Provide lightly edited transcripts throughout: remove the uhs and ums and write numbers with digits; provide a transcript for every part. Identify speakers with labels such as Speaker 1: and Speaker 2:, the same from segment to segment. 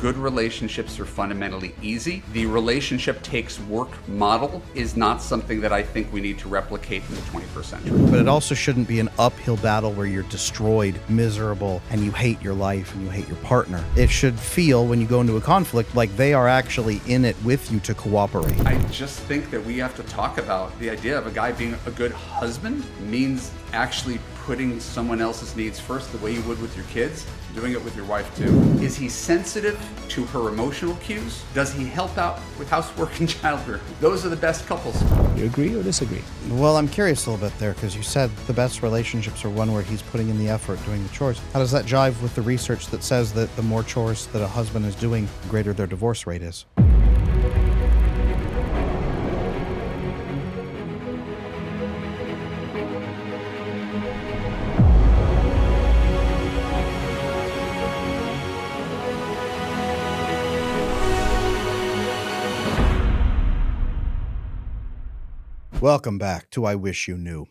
Speaker 1: good relationships are fundamentally easy. The relationship takes work model is not something that I think we need to replicate in the 21st century.
Speaker 2: But it also shouldn't be an uphill battle where you're destroyed, miserable, and you hate your life and you hate your partner. It should feel, when you go into a conflict, like they are actually in it with you to cooperate.
Speaker 1: I just think that we have to talk about the idea of a guy being a good husband means actually putting someone else's needs first, the way you would with your kids, doing it with your wife too. Is he sensitive to her emotional cues? Does he help out with housework and childcare? Those are the best couples.
Speaker 3: You agree or disagree?
Speaker 2: Well, I'm curious a little bit there, because you said the best relationships are one where he's putting in the effort, doing the chores. How does that jive with the research that says that the more chores that a husband is doing, the greater their divorce rate is? Welcome back to I Wish You Knew.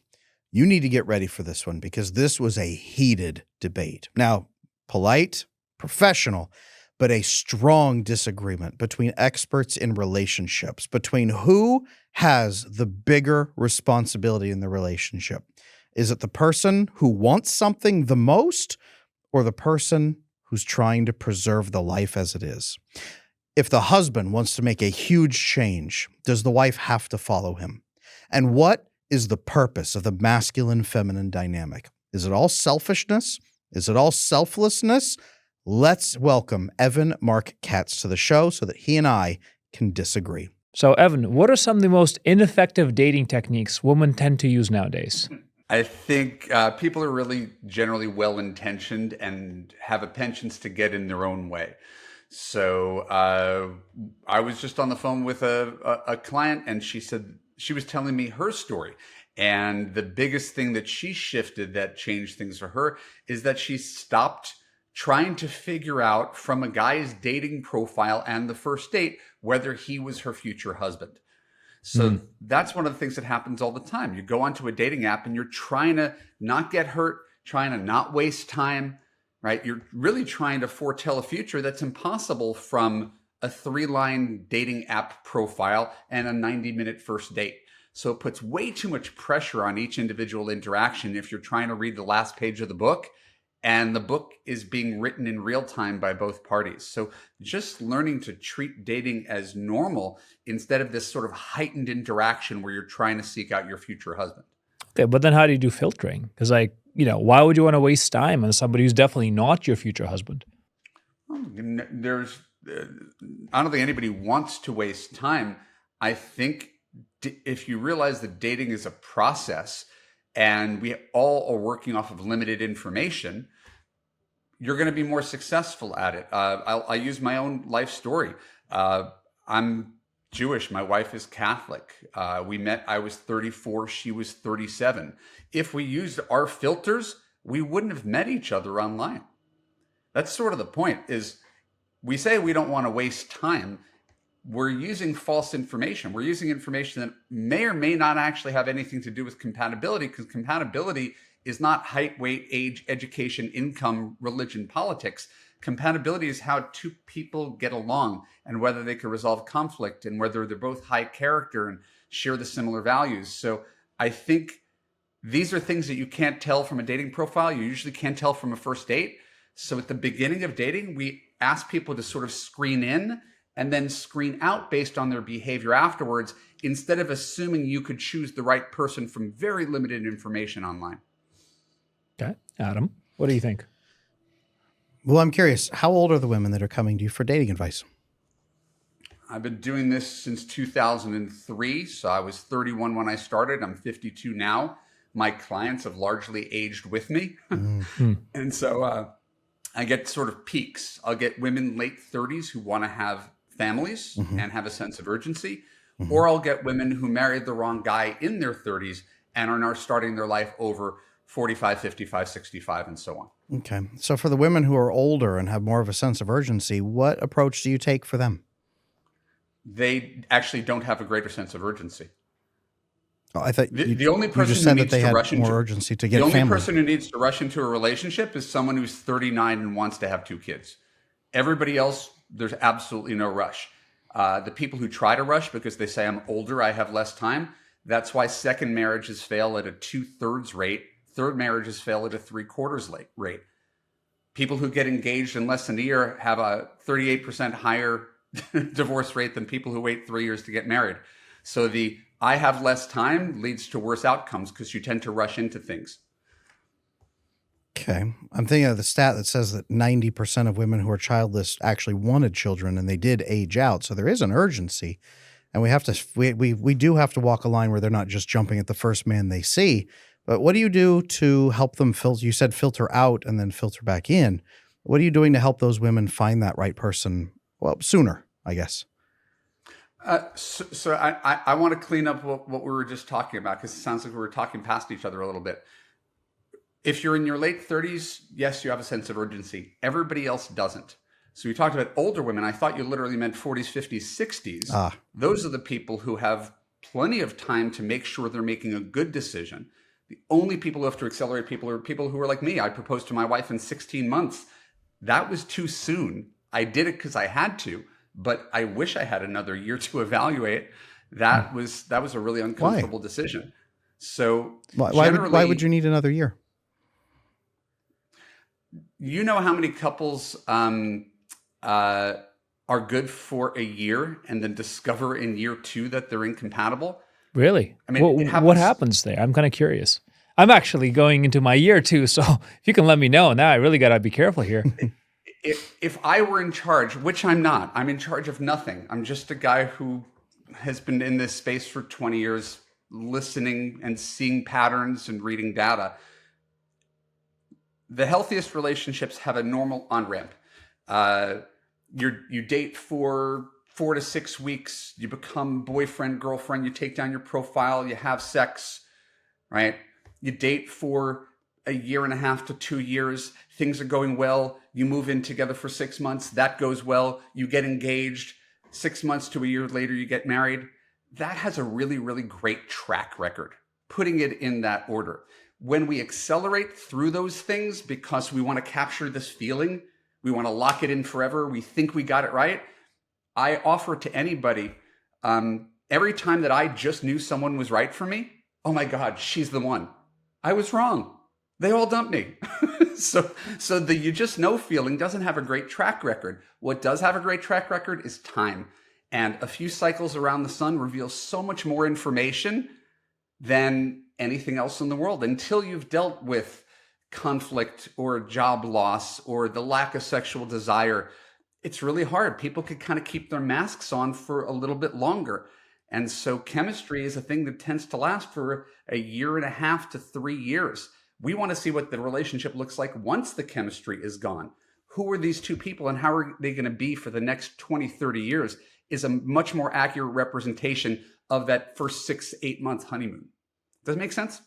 Speaker 2: You need to get ready for this one, because this was a heated debate. Now, polite, professional, but a strong disagreement between experts in relationships, between who has the bigger responsibility in the relationship. Is it the person who wants something the most, or the person who's trying to preserve the life as it is? If the husband wants to make a huge change, does the wife have to follow him? And what is the purpose of the masculine-feminine dynamic? Is it all selfishness? Is it all selflessness? Let's welcome Marc Katz to the show so that he and I can disagree.
Speaker 3: So, Evan, what are some of the most ineffective dating techniques women tend to use nowadays?
Speaker 1: I think people are really generally well-intentioned and have a penchant to get in their own way. So I was just on the phone with a client, and she said, she was telling me her story. And the biggest thing that she shifted that changed things for her is that she stopped trying to figure out from a guy's dating profile and the first date whether he was her future husband. So that's one of the things that happens all the time. You go onto a dating app and you're trying to not get hurt, trying to not waste time, right? You're really trying to foretell a future that's impossible from a 3-line dating app profile and a 90-minute first date. So it puts way too much pressure on each individual interaction if you're trying to read the last page of the book, and the book is being written in real time by both parties. So just learning to treat dating as normal instead of this sort of heightened interaction where you're trying to seek out your future husband. Okay,
Speaker 3: but then how do you do filtering? Because why would you want to waste time on somebody who's definitely not your future husband?
Speaker 1: I don't think anybody wants to waste time. I think if you realize that dating is a process and we all are working off of limited information, you're going to be more successful at it. I'll use my own life story. I'm Jewish. My wife is Catholic. We met, I was 34, she was 37. If we used our filters, we wouldn't have met each other online. That's sort of the point, is we say we don't want to waste time. We're using false information. We're using information that may or may not actually have anything to do with compatibility, because compatibility is not height, weight, age, education, income, religion, politics. Compatibility is how two people get along and whether they can resolve conflict and whether they're both high character and share the similar values. So I think these are things that you can't tell from a dating profile. You usually can't tell from a first date. So at the beginning of dating, we ask people to sort of screen in and then screen out based on their behavior afterwards, instead of assuming you could choose the right person from very limited information online.
Speaker 3: Okay. Adam, what do you think?
Speaker 2: Well, I'm curious, how old are the women that are coming to you for dating advice?
Speaker 1: I've been doing this since 2003. So I was 31 when I started. I'm 52 now. My clients have largely aged with me. And so I get sort of peaks. I'll get women late 30s who want to have families and have a sense of urgency, or I'll get women who married the wrong guy in their 30s and are now starting their life over 45, 55, 65, and so on.
Speaker 2: Okay. So for the women who are older and have more of a sense of urgency, what approach do you take for them?
Speaker 1: They actually don't have a greater sense of urgency.
Speaker 2: Oh, I thought
Speaker 1: the only person
Speaker 2: you just
Speaker 1: who
Speaker 2: said
Speaker 1: needs
Speaker 2: that they
Speaker 1: to
Speaker 2: had
Speaker 1: rush
Speaker 2: more
Speaker 1: into
Speaker 2: urgency to get
Speaker 1: the only
Speaker 2: family.
Speaker 1: person who needs to rush into a relationship is someone who's 39 and wants to have 2 kids. Everybody else there's absolutely no rush. The people who try to rush because they say I'm older, I have less time. That's why second marriages fail at a 2/3 rate. Third marriages fail at a 3/4 rate. People who get engaged in less than a year have a 38% higher divorce rate than people who wait 3 years to get married. So the I have less time leads to worse outcomes because you tend to rush into things.
Speaker 2: Okay. I'm thinking of the stat that says that 90% of women who are childless actually wanted children and they did age out. So there is an urgency. And we do have to walk a line where they're not just jumping at the first man they see. But what do you do to help them filter? You said filter out and then filter back in. What are you doing to help those women find that right person? Well, sooner, I guess.
Speaker 1: So I want to clean up what we were just talking about because it sounds like we were talking past each other a little bit. If you're in your late 30s, yes, you have a sense of urgency. Everybody else doesn't. So you talked about older women. I thought you literally meant 40s, 50s, 60s. Those are the people who have plenty of time to make sure they're making a good decision. The only people who have to accelerate people are people who are like me. I proposed to my wife in 16 months. That was too soon. I did it because I had to, but I wish I had another year to evaluate. That was a really uncomfortable decision. So
Speaker 2: why would you need another year?
Speaker 1: You know how many couples are good for a year and then discover in year 2 that they're incompatible?
Speaker 3: Really?
Speaker 1: I mean,
Speaker 3: what happens there? I'm kind of curious. I'm actually going into my year 2, so if you can let me know. Now I really got to be careful here.
Speaker 1: If I were in charge, which I'm not, I'm in charge of nothing. I'm just a guy who has been in this space for 20 years, listening and seeing patterns and reading data. The healthiest relationships have a normal on-ramp. You date for 4 to 6 weeks, you become boyfriend, girlfriend, you take down your profile, you have sex, right? You date for a year and a half to 2 years, things are going well, you move in together for 6 months, that goes well, you get engaged, 6 months to a year later, you get married. That has a really, really great track record, putting it in that order. When we accelerate through those things because we want to capture this feeling, we want to lock it in forever, we think we got it right, I offer to anybody, every time that I just knew someone was right for me, oh my God, she's the one. I was wrong. They all dumped me. So the you just know feeling doesn't have a great track record. What does have a great track record is time. And a few cycles around the sun reveals so much more information than anything else in the world. Until you've dealt with conflict or job loss or the lack of sexual desire, it's really hard. People could kind of keep their masks on for a little bit longer. And so chemistry is a thing that tends to last for a year and a half to 3 years. We want to see what the relationship looks like once the chemistry is gone. Who are these two people and how are they going to be for the next 20, 30 years is a much more accurate representation of that first 6 to 8 month honeymoon. Does it make sense?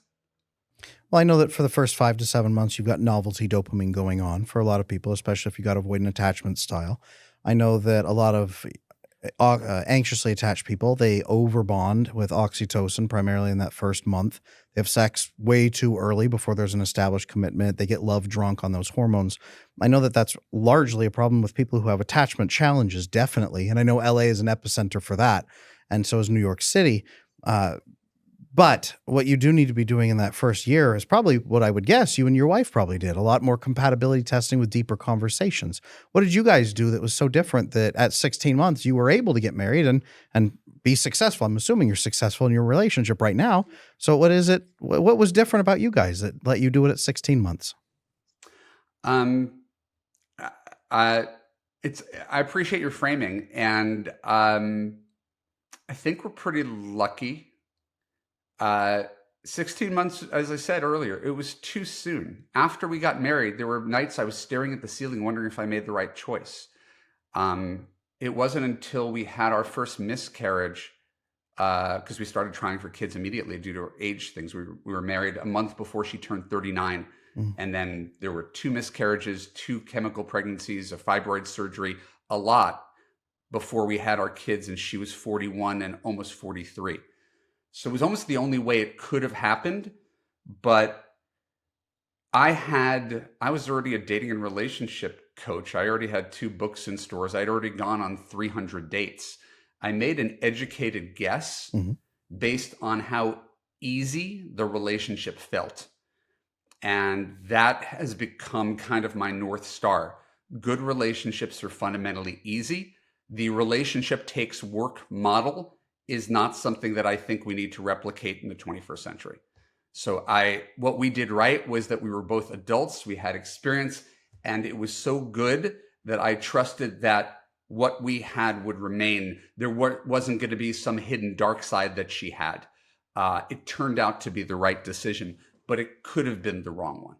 Speaker 2: Well, I know that for the first 5 to 7 months, you've got novelty dopamine going on for a lot of people, especially if you got avoidant attachment style. I know that a lot of anxiously attached people, they overbond with oxytocin primarily in that first month. They have sex way too early before there's an established commitment. They get love drunk on those hormones. I know that that's largely a problem with people who have attachment challenges, definitely. And I know LA is an epicenter for that. And so is New York City. But what you do need to be doing in that first year is probably what I would guess you and your wife probably did, a lot more compatibility testing with deeper conversations. What did you guys do that was so different that at 16 months you were able to get married and be successful? I'm assuming you're successful in your relationship right now. So what is it? What was different about you guys that let you do it at 16 months?
Speaker 1: I appreciate your framing, and I think we're pretty lucky. 16 months, as I said earlier, it was too soon. After we got married, there were nights I was staring at the ceiling, wondering if I made the right choice. It wasn't until we had our first miscarriage, because we started trying for kids immediately due to age things. We were married a month before she turned 39. And then there were 2 miscarriages, 2 chemical pregnancies, a fibroid surgery, a lot before we had our kids, and she was 41 and almost 43. So it was almost the only way it could have happened. But I was already a dating and relationship coach. I already had 2 books in stores. I'd already gone on 300 dates. I made an educated guess based on how easy the relationship felt. And that has become kind of my North Star. Good relationships are fundamentally easy. The relationship takes work model is not something that I think we need to replicate in the 21st century. So what we did right was that we were both adults, we had experience, and it was so good that I trusted that what we had would remain. There wasn't going to be some hidden dark side that she had. It turned out to be the right decision, but it could have been the wrong one.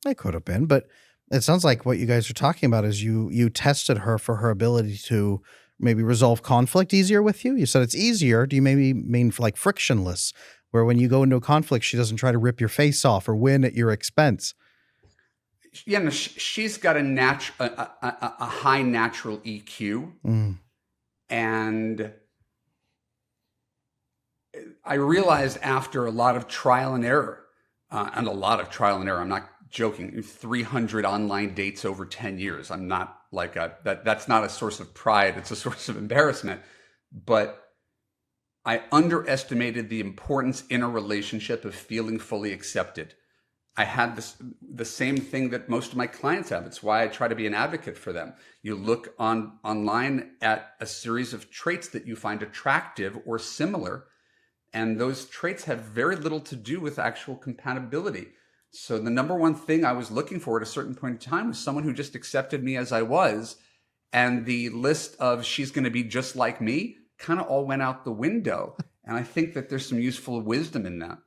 Speaker 2: It could have been, but it sounds like what you guys are talking about is you tested her for her ability to maybe resolve conflict easier with you. You said it's easier. Do you maybe mean for like frictionless, where when you go into a conflict, she doesn't try to rip your face off or win at your expense?
Speaker 1: Yeah, no, she's got a high natural EQ, and I realized after a lot of trial and error, I'm not joking, 300 online dates over 10 years. I'm not like that's not a source of pride. It's a source of embarrassment. But I underestimated the importance in a relationship of feeling fully accepted. I had the same thing that most of my clients have. It's why I try to be an advocate for them. You look online at a series of traits that you find attractive or similar, and those traits have very little to do with actual compatibility. So the number one thing I was looking for at a certain point in time was someone who just accepted me as I was. And the list of she's going to be just like me kind of all went out the window. And I think that there's some useful wisdom in that.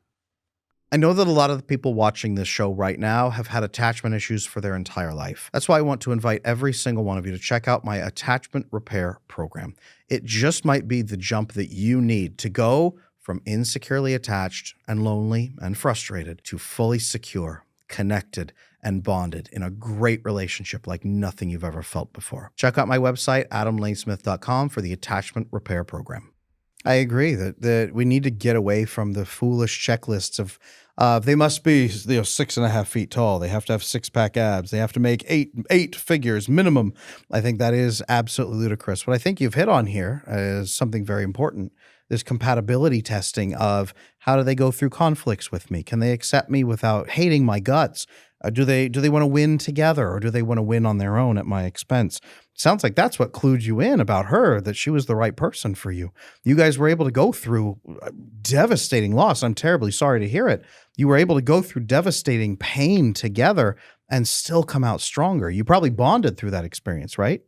Speaker 2: I know that a lot of the people watching this show right now have had attachment issues for their entire life. That's why I want to invite every single one of you to check out my attachment repair program. It just might be the jump that you need to go from insecurely attached and lonely and frustrated to fully secure, connected, and bonded in a great relationship like nothing you've ever felt before. Check out my website, adamlanesmith.com, for the attachment repair program. I agree that we need to get away from the foolish checklists of they must be 6.5 feet tall. They have to have 6-pack abs. They have to make eight figures minimum. I think that is absolutely ludicrous. What I think you've hit on here is something very important. This compatibility testing of how do they go through conflicts with me? Can they accept me without hating my guts? Do they want to win together, or do they want to win on their own at my expense? Sounds like that's what clued you in about her, that she was the right person for you. You guys were able to go through devastating loss. I'm terribly sorry to hear it. You were able to go through devastating pain together and still come out stronger. You probably bonded through that experience, right?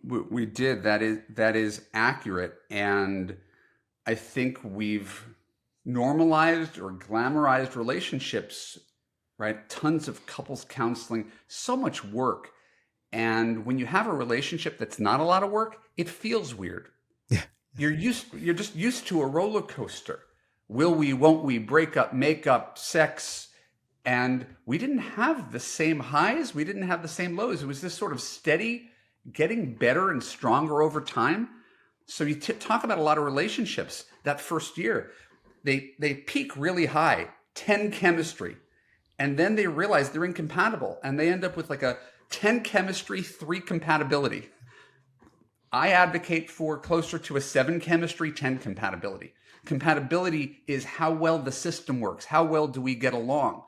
Speaker 1: We did. That is accurate. And I think we've normalized or glamorized relationships, right? Tons of couples counseling, so much work. And when you have a relationship that's not a lot of work, it feels weird.
Speaker 2: Yeah.
Speaker 1: You're just used to a roller coaster. Will we, won't we, break up, make up, sex. And we didn't have the same highs. We didn't have the same lows. It was this sort of steady, getting better and stronger over time. So you talk about a lot of relationships that first year, they peak really high, 10 chemistry, and then they realize they're incompatible, and they end up with like a 10 chemistry, 3 compatibility. I advocate for closer to a 7 chemistry, 10 compatibility. Compatibility is how well the system works. How well do we get along?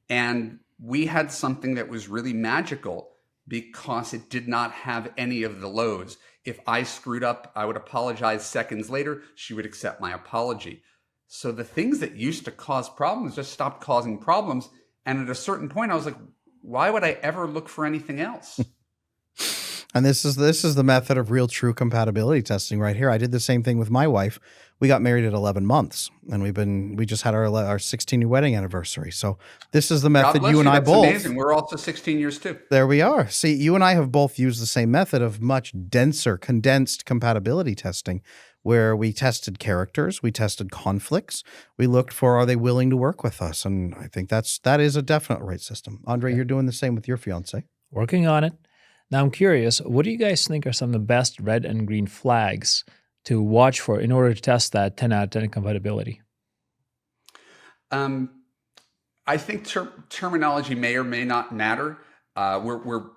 Speaker 1: And we had something that was really magical because it did not have any of the lows. If I screwed up, I would apologize seconds later. She would accept my apology. So the things that used to cause problems just stopped causing problems. And at a certain point, I was like, why would I ever look for anything else?
Speaker 2: And this is the method of real true compatibility testing right here. I did the same thing with my wife. We got married at 11 months, and we just had our 16-year wedding anniversary. So this is the method you and I both.
Speaker 1: That's amazing. We're also 16 years too.
Speaker 2: There we are. See, you and I have both used the same method of much denser, condensed compatibility testing, where we tested characters, we tested conflicts, we looked for, are they willing to work with us? And I think that is a definite right system. Andre, you're doing the same with your fiance.
Speaker 3: Working on it. Now I'm curious, what do you guys think are some of the best red and green flags to watch for in order to test that 10 out of 10 compatibility?
Speaker 1: I think terminology may or may not matter. We're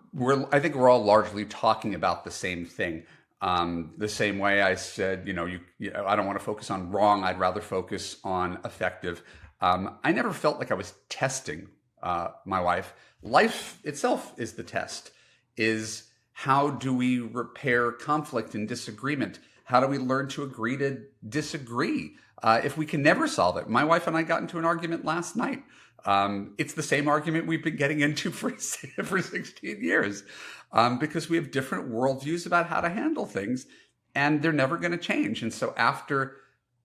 Speaker 1: I think we're all largely talking about the same thing. The same way I said, I don't want to focus on wrong. I'd rather focus on effective. I never felt like I was testing my wife. Life itself is the test. Is how do we repair conflict and disagreement? How do we learn to agree to disagree? If we can never solve it. My wife and I got into an argument last night. It's the same argument we've been getting into for 16 years because we have different worldviews about how to handle things, and they're never going to change. And so after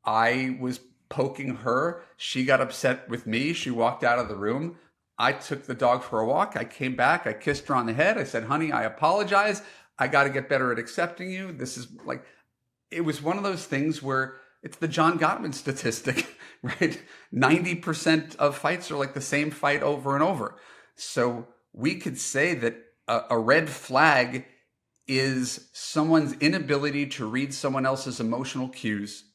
Speaker 1: I was poking her, she got upset with me. She walked out of the room. I took the dog for a walk. I came back. I kissed her on the head. I said, honey, I apologize. I got to get better at accepting you. This is like, it was one of those things where it's the John Gottman statistic, right? 90% of fights are like the same fight over and over. So we could say that a red flag is someone's inability to read someone else's emotional cues,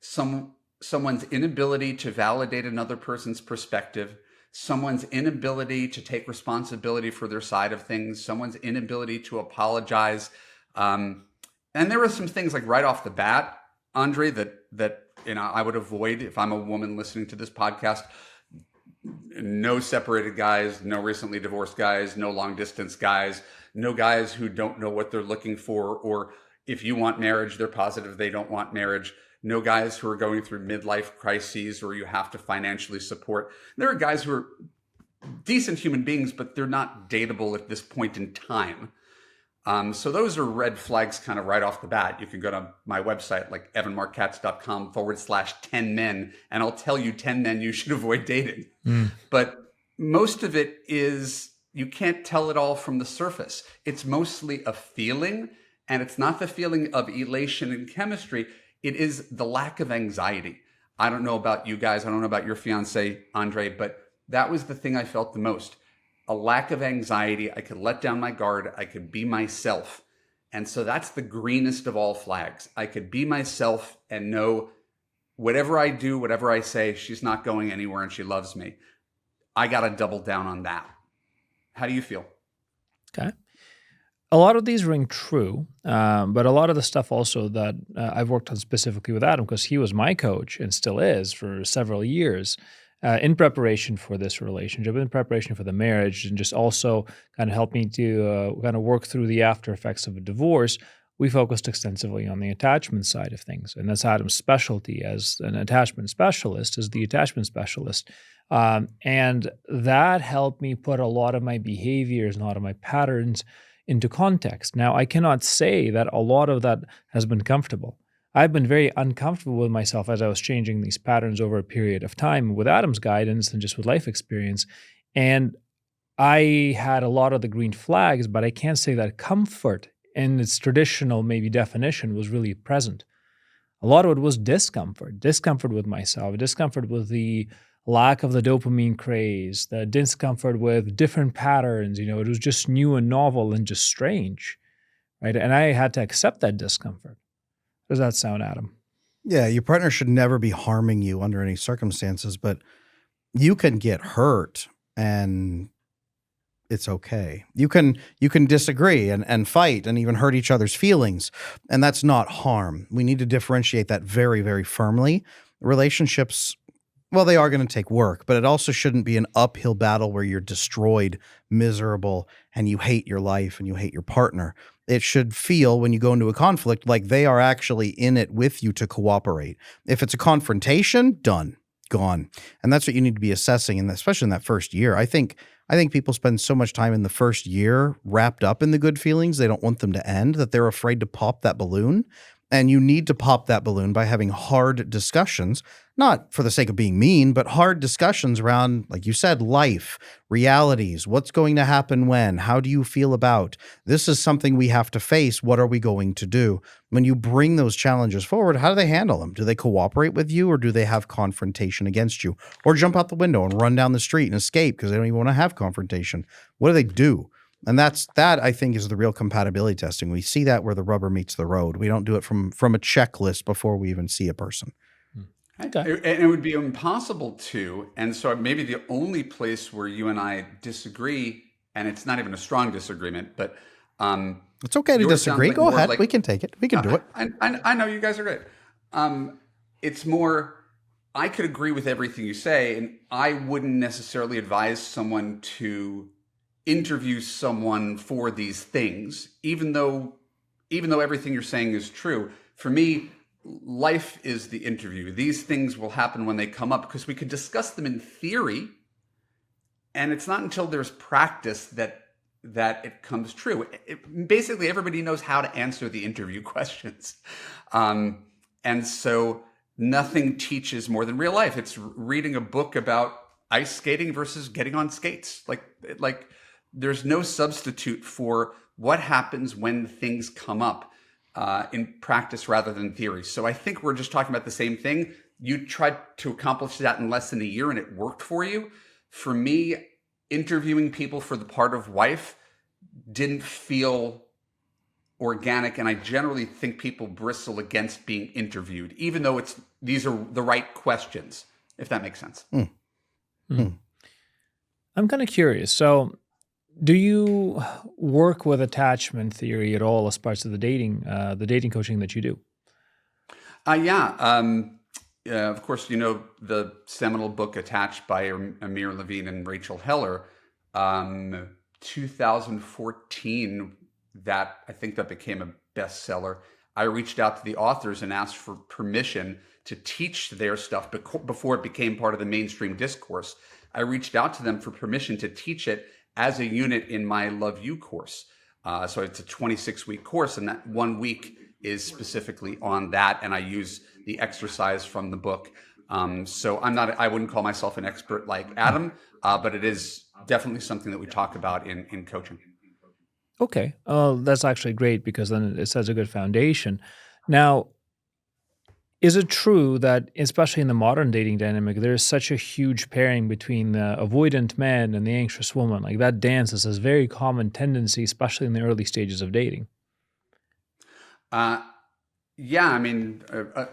Speaker 1: someone's inability to validate another person's perspective, someone's inability to take responsibility for their side of things, someone's inability to apologize. And there were some things like right off the bat, Andre, that I would avoid if I'm a woman listening to this podcast. No separated guys, no recently divorced guys, no long distance guys, no guys who don't know what they're looking for, or if you want marriage, they're positive they don't want marriage. No guys who are going through midlife crises or you have to financially support. There are guys who are decent human beings, but they're not dateable at this point in time. So those are red flags kind of right off the bat. You can go to my website, like evanmarckatz.com/10 men, and I'll tell you 10 men you should avoid dating. But most of it is, you can't tell it all from the surface. It's mostly a feeling, and it's not the feeling of elation and chemistry. It is the lack of anxiety. I don't know about you guys. I don't know about your fiance, Andre, but that was the thing I felt the most. A lack of anxiety. I could let down my guard. I could be myself. And so that's the greenest of all flags. I could be myself and know whatever I do, whatever I say, she's not going anywhere and she loves me. I got to double down on that. How do you feel?
Speaker 3: Okay. A lot of these ring true, but a lot of the stuff also that I've worked on specifically with Adam, because he was my coach and still is for several years, in preparation for this relationship, in preparation for the marriage, and just also kind of helped me to kind of work through the after effects of a divorce. We focused extensively on the attachment side of things, and that's Adam's specialty as an attachment specialist, as the attachment specialist. And that helped me put a lot of my behaviors and a lot of my patterns into context. Now, I cannot say that a lot of that has been comfortable. I've been very uncomfortable with myself as I was changing these patterns over a period of time with Adam's guidance and just with life experience. And I had a lot of the green flags, but I can't say that comfort in its traditional maybe definition was really present. A lot of it was discomfort with myself, discomfort with the lack of the dopamine craze, the discomfort with different patterns. It was just new and novel and just strange, right? And I had to accept that discomfort. Does that sound, Adam?
Speaker 2: Yeah, your partner should never be harming you under any circumstances, but you can get hurt and it's okay. You can disagree and fight and even hurt each other's feelings, and that's not harm. We need to differentiate that very, very firmly. Relationships, well, they are going to take work, but it also shouldn't be an uphill battle where you're destroyed, miserable, and you hate your life and you hate your partner. It should feel, when you go into a conflict, like they are actually in it with you to cooperate. If it's a confrontation, done, gone. And that's what you need to be assessing, and especially in that first year. I think people spend so much time in the first year wrapped up in the good feelings, they don't want them to end, that they're afraid to pop that balloon. And you need to pop that balloon by having hard discussions, not for the sake of being mean, but hard discussions around, like you said, life, realities, what's going to happen when, how do you feel about, this is something we have to face, what are we going to do? When you bring those challenges forward, how do they handle them? Do they cooperate with you, or do they have confrontation against you? Or jump out the window and run down the street and escape because they don't even want to have confrontation? What do they do? And that I think is the real compatibility testing. We see that where the rubber meets the road. We don't do it from a checklist before we even see a person.
Speaker 3: Okay.
Speaker 1: And it would be impossible to. And so maybe the only place where you and I disagree and it's not even a strong disagreement, but
Speaker 2: it's okay to
Speaker 1: yours sounds
Speaker 2: disagree.
Speaker 1: like
Speaker 2: Go
Speaker 1: more
Speaker 2: ahead.
Speaker 1: like-
Speaker 2: We can take it. We can do it.
Speaker 1: I know you guys are great. It's more, I could agree with everything you say, and I wouldn't necessarily advise someone to interview someone for these things, even though everything you're saying is true. For me, life is the interview. These things will happen when they come up because we could discuss them in theory, and it's not until there's practice that it comes true. Basically, everybody knows how to answer the interview questions. And so nothing teaches more than real life. It's reading a book about ice skating versus getting on skates. Like there's no substitute for what happens when things come up in practice rather than theory. So I think we're just talking about the same thing. You tried to accomplish that in less than a year and it worked for you. For me, interviewing people for the part of wife didn't feel organic, and I generally think people bristle against being interviewed, even though these are the right questions, if that makes sense.
Speaker 3: I'm kind of curious. So, do you work with attachment theory at all as parts of the dating coaching that you do?
Speaker 1: Yeah. Of course, the seminal book Attached by Amir Levine and Rachel Heller, 2014, I think that became a bestseller. I reached out to the authors and asked for permission to teach their stuff before it became part of the mainstream discourse. I reached out to them for permission to teach it as a unit in my Love You course. So it's a 26-week course, and that 1 week is specifically on that, and I use the exercise from the book. So I wouldn't call myself an expert like Adam, but it is definitely something that we talk about in coaching.
Speaker 3: Okay. That's actually great because then it sets a good foundation. Now, is it true that, especially in the modern dating dynamic, there is such a huge pairing between the avoidant man and the anxious woman? Like that dance is a very common tendency, especially in the early stages of dating.
Speaker 1: Yeah, I mean,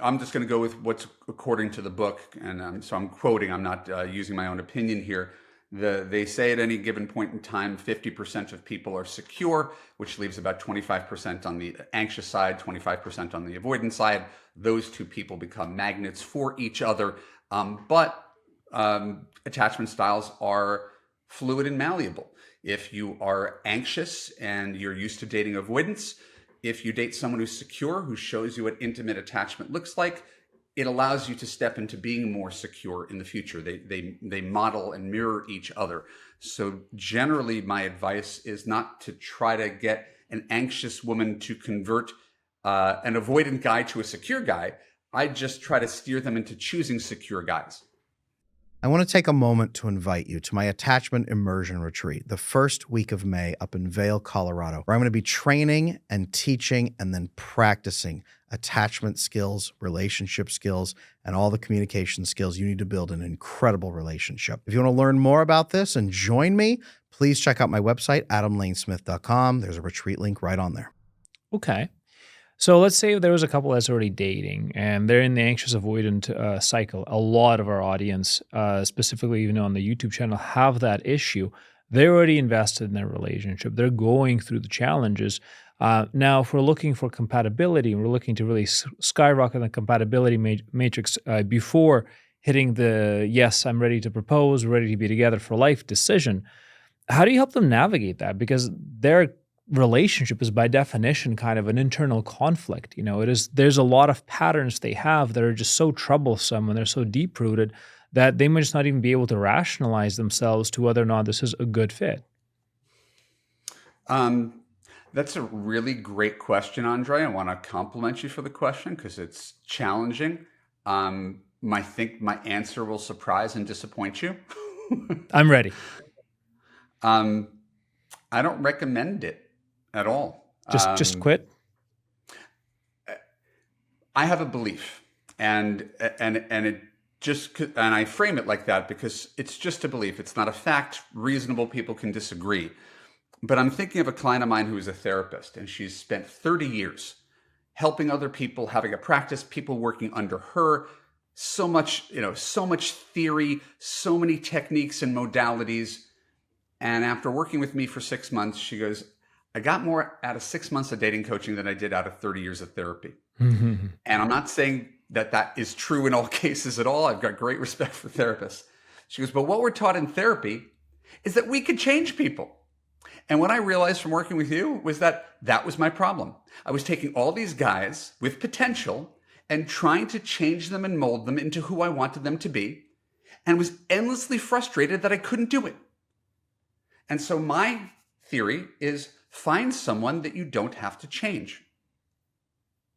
Speaker 1: I'm just going to go with what's according to the book. And so I'm quoting, I'm not using my own opinion here. They say at any given point in time, 50% of people are secure, which leaves about 25% on the anxious side, 25% on the avoidant side. Those two people become magnets for each other. But attachment styles are fluid and malleable. If you are anxious and you're used to dating avoidance, if you date someone who's secure, who shows you what intimate attachment looks like, it allows you to step into being more secure in the future. They model and mirror each other. So generally, my advice is not to try to get an anxious woman to convert an avoidant guy to a secure guy. I just try to steer them into choosing secure guys.
Speaker 2: I want to take a moment to invite you to my attachment immersion retreat, the first week of May up in Vail, Colorado, where I'm going to be training and teaching and then practicing attachment skills, relationship skills, and all the communication skills you need to build an incredible relationship. If you want to learn more about this and join me, please check out my website, adamlanesmith.com. There's a retreat link right on there.
Speaker 3: Okay. So let's say there was a couple that's already dating and they're in the anxious avoidant cycle. A lot of our audience, specifically even on the YouTube channel, have that issue. They're already invested in their relationship. They're going through the challenges. Now, if we're looking for compatibility, and we're looking to really skyrocket the compatibility matrix before hitting the yes, I'm ready to propose, ready to be together for life decision, how do you help them navigate that? Because their relationship is by definition kind of an internal conflict. There's a lot of patterns they have that are just so troublesome and they're so deep-rooted that they might just not even be able to rationalize themselves to whether or not this is a good fit.
Speaker 1: That's a really great question, Andre. I want to compliment you for the question because it's challenging. I think my answer will surprise and disappoint you.
Speaker 3: I'm ready.
Speaker 1: I don't recommend it at all.
Speaker 3: Just quit.
Speaker 1: I have a belief, and I frame it like that because it's just a belief. It's not a fact. Reasonable people can disagree. But I'm thinking of a client of mine who is a therapist, and she's spent 30 years helping other people, having a practice, people working under her. So much theory, so many techniques and modalities. And after working with me for 6 months, she goes, I got more out of 6 months of dating coaching than I did out of 30 years of therapy. And I'm not saying that that is true in all cases at all. I've got great respect for therapists. She goes, but what we're taught in therapy is that we could change people. And what I realized from working with you was that that was my problem. I was taking all these guys with potential and trying to change them and mold them into who I wanted them to be, and was endlessly frustrated that I couldn't do it. And so my theory is find someone that you don't have to change.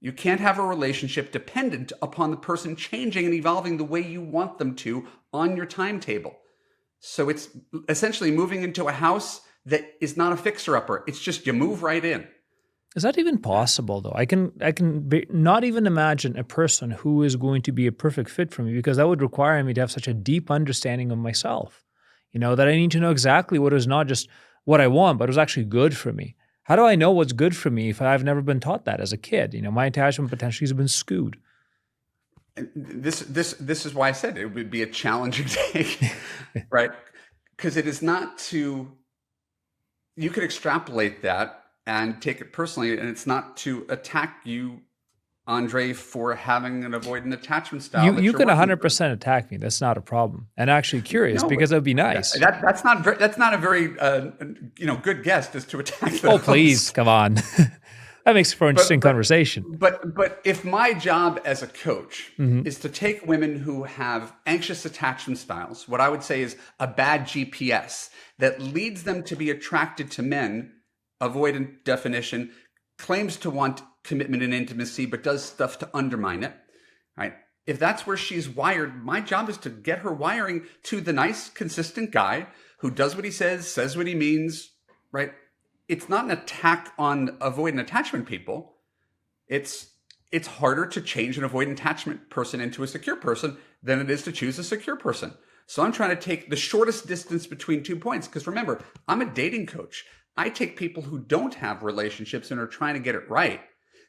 Speaker 1: You can't have a relationship dependent upon the person changing and evolving the way you want them to on your timetable. So it's essentially moving into a house that is not a fixer-upper. It's just you move right in.
Speaker 3: Is that even possible, though? I can not even imagine a person who is going to be a perfect fit for me, because that would require me to have such a deep understanding of myself, that I need to know exactly what is not just what I want, but was actually good for me. How do I know what's good for me if I've never been taught that as a kid? My attachment potentials have been skewed.
Speaker 1: This is why I said it would be a challenging take, right? Because it is not to, you could extrapolate that and take it personally, and it's not to attack you, Andre, for having an avoidant attachment style.
Speaker 3: You can 100% attack me. That's not a problem. And actually curious, because that would be nice.
Speaker 1: That's not a very good guess, just to attack those.
Speaker 3: Oh, please, come on. That makes for interesting conversation.
Speaker 1: But if my job as a coach is to take women who have anxious attachment styles, what I would say is a bad GPS that leads them to be attracted to men, avoidant definition, claims to want commitment and intimacy, but does stuff to undermine it, right? If that's where she's wired, my job is to get her wiring to the nice, consistent guy who does what he says what he means, right? It's not an attack on avoidant attachment people. It's harder to change an avoidant attachment person into a secure person than it is to choose a secure person. So I'm trying to take the shortest distance between 2 points, because remember, I'm a dating coach. I take people who don't have relationships and are trying to get it right,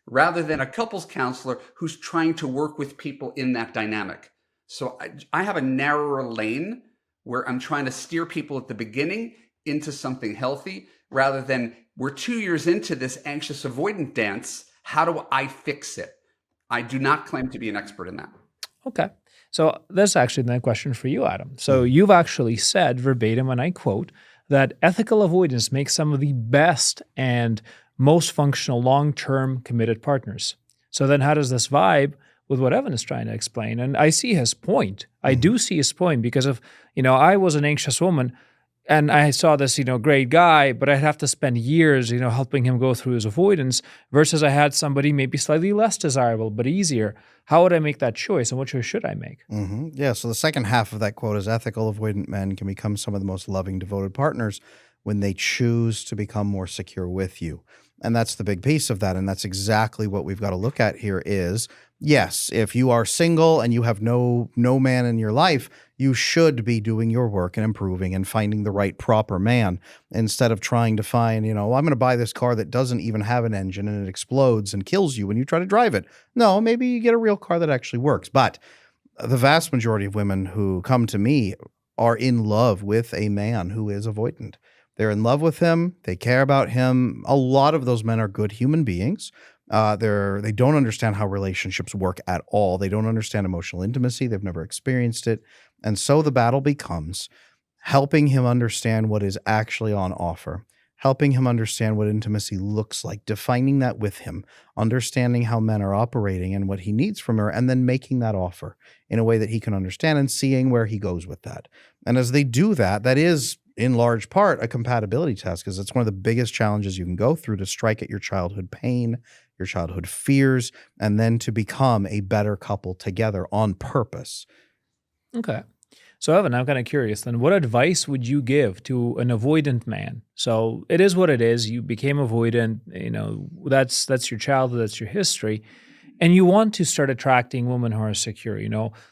Speaker 1: rather than a couples counselor who's trying to work with people in that dynamic. So I have a narrower lane where I'm trying to steer people at the beginning into something healthy, rather than we're 2 years into this anxious avoidant dance. How do I fix it? I do not claim to be an expert in that.
Speaker 3: Okay. So that's actually the question for you, Adam. So you've actually said verbatim, and I quote, that ethical avoidance makes some of the best and most functional long-term committed partners. So then how does this vibe with what Evan is trying to explain? And I see his point. I do see his point, because of, I was an anxious woman and I saw this, great guy, but I'd have to spend years, helping him go through his avoidance, versus I had somebody maybe slightly less desirable, but easier. How would I make that choice, and what choice should I make?
Speaker 2: Yeah, so the second half of that quote is ethical avoidant men can become some of the most loving, devoted partners when they choose to become more secure with you. And that's the big piece of that. And that's exactly what we've got to look at here is, yes, if you are single and you have no man in your life, you should be doing your work and improving and finding the right proper man, instead of trying to find, I'm going to buy this car that doesn't even have an engine and it explodes and kills you when you try to drive it. No, maybe you get a real car that actually works. But the vast majority of women who come to me are in love with a man who is avoidant. They're in love with him. They care about him. A lot of those men are good human beings. They don't understand how relationships work at all. They don't understand emotional intimacy. They've never experienced it. And so the battle becomes helping him understand what is actually on offer, helping him understand what intimacy looks like, defining that with him, understanding how men are operating and what he needs from her, and then making that offer in a way that he can understand and seeing where he goes with that. And as they do that, that is in large part a compatibility test, because it's one of the biggest challenges you can go through to strike at your childhood pain, your childhood fears, and then to become a better couple together on purpose. Okay.
Speaker 3: So Evan, I'm kind of curious then, what advice would you give to an avoidant man? So it is what it is. You became avoidant, that's your childhood, that's your history. And you want to start attracting women who are secure.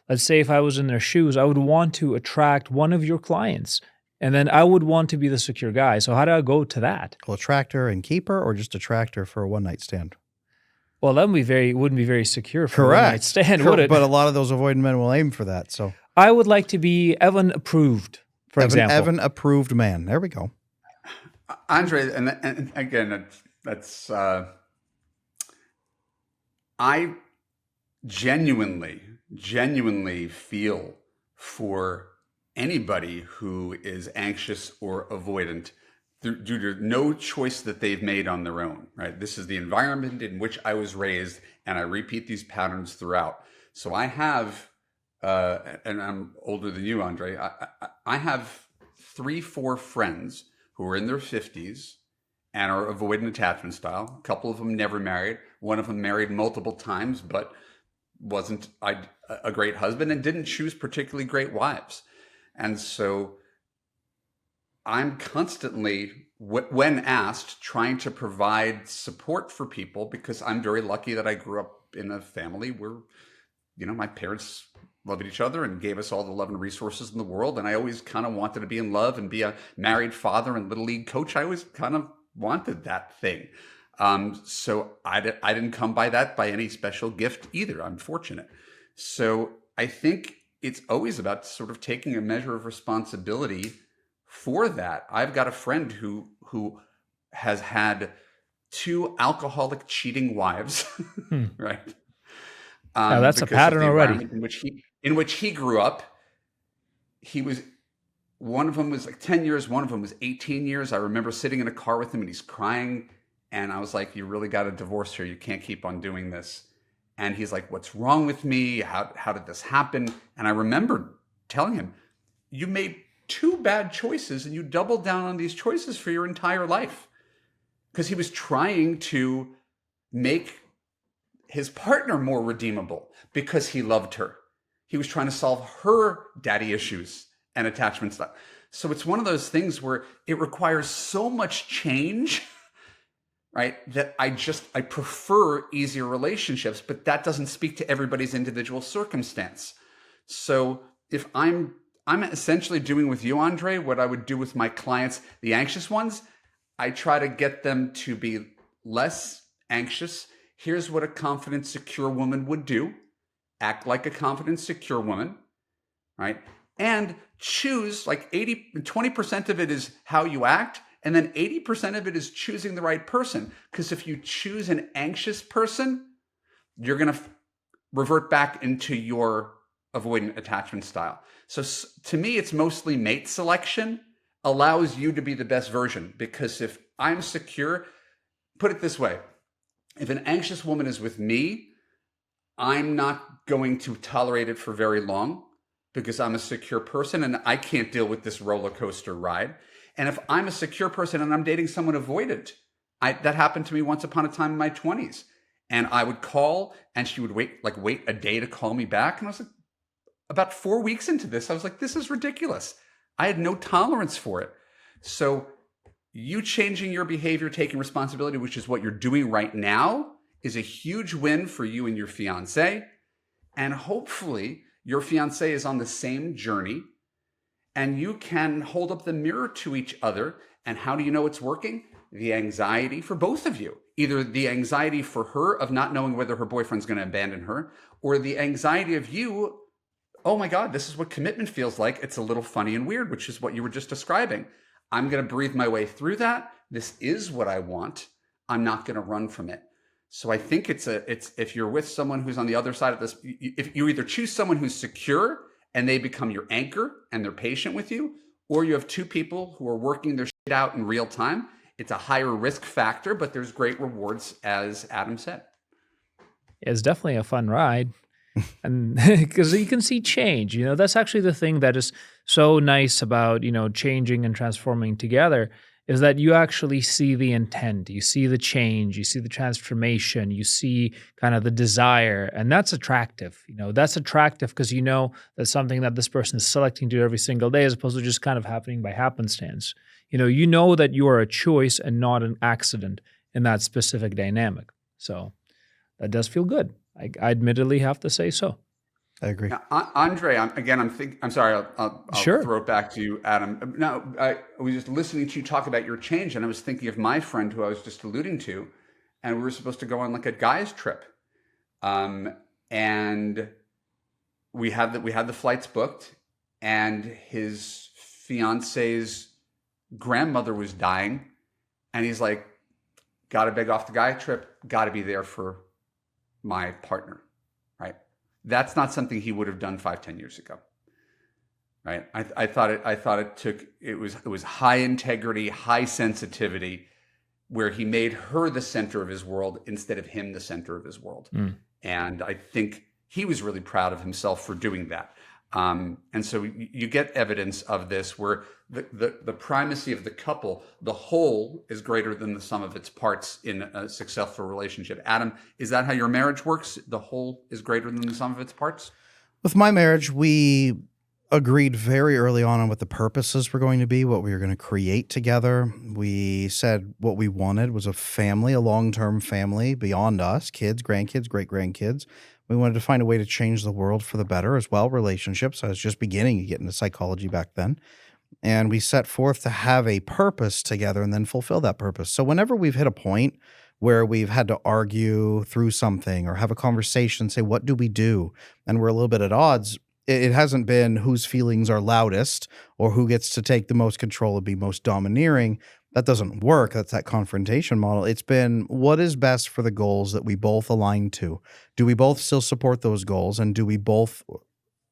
Speaker 3: Let's say if I was in their shoes, I would want to attract one of your clients. And then I would want to be the secure guy. So how do I go to that?
Speaker 2: Well, attract her and keep her, or just attract her for a one-night stand?
Speaker 3: Well, that wouldn't be very secure for a one-night stand, would it?
Speaker 2: But a lot of those avoidant men will aim for that. So
Speaker 3: I would like to be Evan approved. For example.
Speaker 2: Evan approved man. There we go.
Speaker 1: Andre, and again, that's I genuinely feel for anybody who is anxious or avoidant due to no choice that they've made on their own, right? This is the environment in which I was raised, and I repeat these patterns throughout. So I have, and I'm older than you, Andre, I have 3-4 friends who are in their 50s and are avoidant attachment style. A couple of them never married. One of them married multiple times, but wasn't a great husband and didn't choose particularly great wives. And so I'm constantly, when asked, trying to provide support for people, because I'm very lucky that I grew up in a family where, my parents loved each other and gave us all the love and resources in the world. And I always kind of wanted to be in love and be a married father and little league coach. I always kind of wanted that thing. So I didn't come by that by any special gift either. I'm fortunate. So I think it's always about sort of taking a measure of responsibility for that. I've got a friend who has had 2 alcoholic cheating wives, right?
Speaker 3: Now that's a pattern already.
Speaker 1: In which he grew up, one of them was like 10 years, one of them was 18 years. I remember sitting in a car with him and he's crying. And I was like, you really got to divorce her. You can't keep on doing this. And he's like, what's wrong with me? How did this happen? And I remember telling him, you made 2 bad choices and you doubled down on these choices for your entire life. Because he was trying to make his partner more redeemable because he loved her. He was trying to solve her daddy issues and attachment stuff. So it's one of those things where it requires so much change, right? That I prefer easier relationships, but that doesn't speak to everybody's individual circumstance. So if I'm essentially doing with you, Andre, what I would do with my clients, the anxious ones, I try to get them to be less anxious. Here's what a confident, secure woman would do. Act like a confident, secure woman, right? And choose, like 20% of it is how you act, and then 80% of it is choosing the right person. Because if you choose an anxious person, you're going to revert back into your avoidant attachment style. So to me, it's mostly mate selection allows you to be the best version. Because if I'm secure, put it this way, if an anxious woman is with me, I'm not going to tolerate it for very long because I'm a secure person and I can't deal with this roller coaster ride. And if I'm a secure person and I'm dating someone avoidant, that happened to me once upon a time in my 20s. And I would call and she would wait a day to call me back. And I was like, about 4 weeks into this, I was like, this is ridiculous. I had no tolerance for it. So you changing your behavior, taking responsibility, which is what you're doing right now, is a huge win for you and your fiance. And hopefully your fiance is on the same journey and you can hold up the mirror to each other. And how do you know it's working? The anxiety for both of you. Either the anxiety for her of not knowing whether her boyfriend's going to abandon her, or the anxiety of you, oh my God, this is what commitment feels like. It's a little funny and weird, which is what you were just describing. I'm going to breathe my way through that. This is what I want. I'm not going to run from it. So I think it's if you're with someone who's on the other side of this, if you either choose someone who's secure and they become your anchor and they're patient with you, or you have 2 people who are working their shit out in real time, it's a higher risk factor, but there's great rewards, as Adam said.
Speaker 3: It's definitely a fun ride. And because you can see change, that's actually the thing that is so nice about, changing and transforming together is that you actually see the intent, you see the change, you see the transformation, you see kind of the desire, and that's attractive. That's attractive because that's something that this person is selecting to do every single day as opposed to just kind of happening by happenstance. You know that you are a choice and not an accident in that specific dynamic. So that does feel good. I admittedly have to say so.
Speaker 2: I agree.
Speaker 1: Now, Andre, I'm sorry, I'll
Speaker 3: Sure.
Speaker 1: throw it back to you, Adam. Now, I was just listening to you talk about your change, and I was thinking of my friend who I was just alluding to, and we were supposed to go on like a guy's trip. And we had the flights booked, and his fiance's grandmother was dying, and he's like, got to beg off the guy trip, got to be there for my partner, right? That's not something he would have done 5-10 years ago, right? I thought it was high integrity, high sensitivity, where he made her the center of his world instead of him the center of his world. And I think he was really proud of himself for doing that. And so you get evidence of this where the primacy of the couple, the whole is greater than the sum of its parts in a successful relationship. Adam, is that how your marriage works? The whole is greater than the sum of its parts?
Speaker 2: With my marriage, we agreed very early on what the purposes were going to be, what we were going to create together. We said what we wanted was a family, a long-term family beyond us, kids, grandkids, great-grandkids. We wanted to find a way to change the world for the better as well, relationships. I was just beginning to get into psychology back then. And we set forth to have a purpose together and then fulfill that purpose. So whenever we've hit a point where we've had to argue through something or have a conversation, say, what do we do? And we're a little bit at odds, it hasn't been whose feelings are loudest or who gets to take the most control and be most domineering. That doesn't work. That's that confrontation model. It's been what is best for the goals that we both align to. Do we both still support those goals? And do we both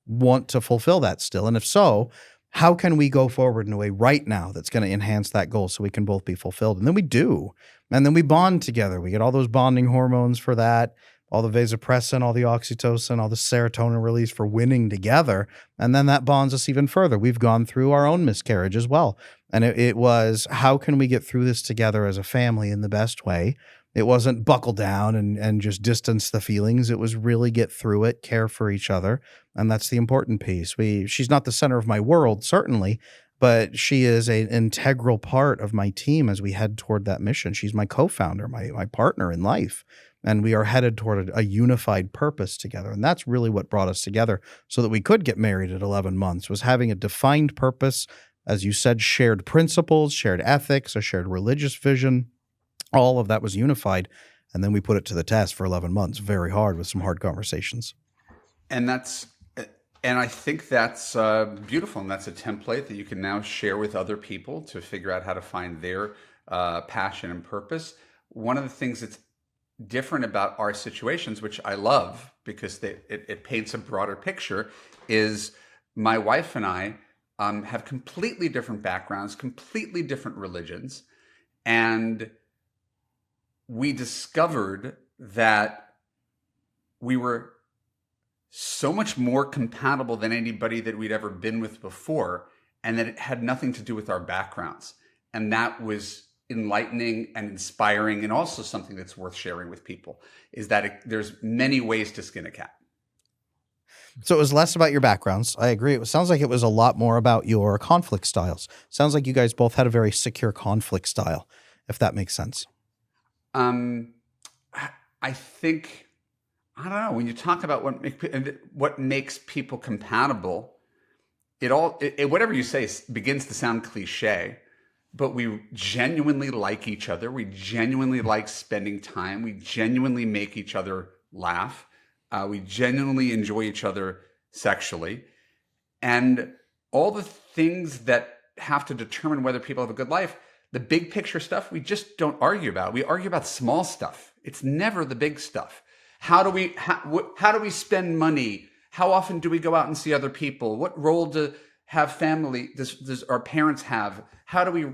Speaker 2: want to fulfill that still? And if so, how can we go forward in a way right now that's going to enhance that goal so we can both be fulfilled? And then we do. And then we bond together. We get all those bonding hormones for that, all the vasopressin, all the oxytocin, all the serotonin release for winning together. And then that bonds us even further. We've gone through our own miscarriage as well. And it was, how can we get through this together as a family in the best way? It wasn't buckle down and just distance the feelings. It was really get through it, care for each other. And that's the important piece. She's not the center of my world, certainly, but she is an integral part of my team as we head toward that mission. She's my co-founder, my partner in life. And we are headed toward a unified purpose together. And that's really what brought us together so that we could get married at 11 months, was having a defined purpose, as you said, shared principles, shared ethics, a shared religious vision. All of that was unified. And then we put it to the test for 11 months, very hard with some hard conversations.
Speaker 1: And I think that's beautiful. And that's a template that you can now share with other people to figure out how to find their passion and purpose. One of the things that's different about our situations, which I love because it paints a broader picture, is my wife and I have completely different backgrounds, completely different religions. And we discovered that we were so much more compatible than anybody that we'd ever been with before, and that it had nothing to do with our backgrounds. And that was enlightening and inspiring, and also something that's worth sharing with people, is that there's many ways to skin a cat.
Speaker 2: So it was less about your backgrounds. I agree. It sounds like it was a lot more about your conflict styles. Sounds like you guys both had a very secure conflict style, if that makes sense.
Speaker 1: I think, I don't know, when you talk about what makes people compatible, whatever you say begins to sound cliche, but we genuinely like each other. We genuinely like spending time. We genuinely make each other laugh. We genuinely enjoy each other sexually. And all the things that have to determine whether people have a good life, the big picture stuff, we just don't argue about. We argue about small stuff. It's never the big stuff. How do we spend money? How often do we go out and see other people? What role does our parents have? How do we,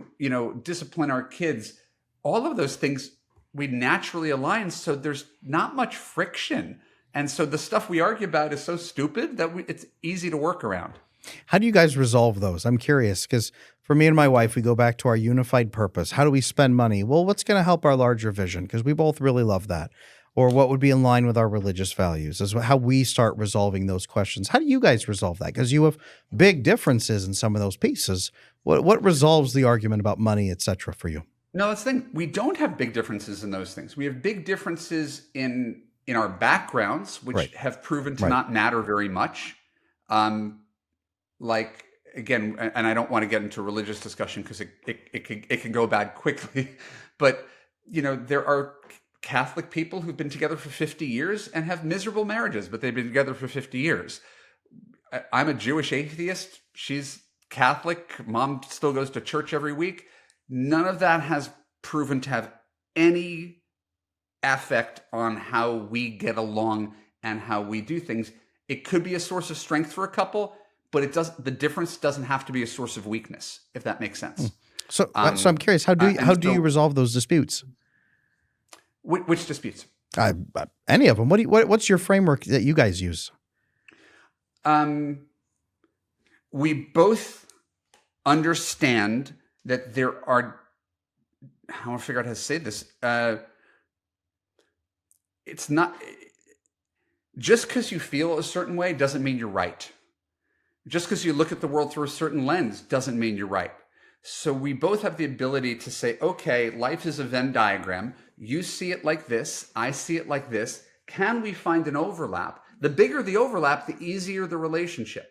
Speaker 1: discipline our kids? All of those things we naturally align, so there's not much friction. And so the stuff we argue about is so stupid that it's easy to work around.
Speaker 2: How do you guys resolve those? I'm curious, because for me and my wife, we go back to our unified purpose. How do we spend money? Well, what's going to help our larger vision? Because we both really love that. Or what would be in line with our religious values is how we start resolving those questions. How do you guys resolve that? Because you have big differences in some of those pieces. What resolves the argument about money, et cetera, for you?
Speaker 1: No, that's the thing. We don't have big differences in those things. We have big differences in our backgrounds, which have proven to not matter very much. Like, again, and I don't want to get into religious discussion because it can go bad quickly, but there are Catholic people who've been together for 50 years and have miserable marriages, but they've been together for 50 years. I'm a Jewish atheist. She's Catholic. Mom still goes to church every week. None of that has proven to have any effect on how we get along and how we do things. It could be a source of strength for a couple, but the difference doesn't have to be a source of weakness, if that makes sense.
Speaker 2: So I'm curious, how do you resolve those disputes?
Speaker 1: Which disputes?
Speaker 2: Any of them. What's your framework that you guys use?
Speaker 1: We both understand that there are, I want to figure out how to say this. It's not, just because you feel a certain way doesn't mean you're right. Just because you look at the world through a certain lens doesn't mean you're right. So we both have the ability to say, okay, life is a Venn diagram. You see it like this. I see it like this. Can we find an overlap? The bigger the overlap, the easier the relationship.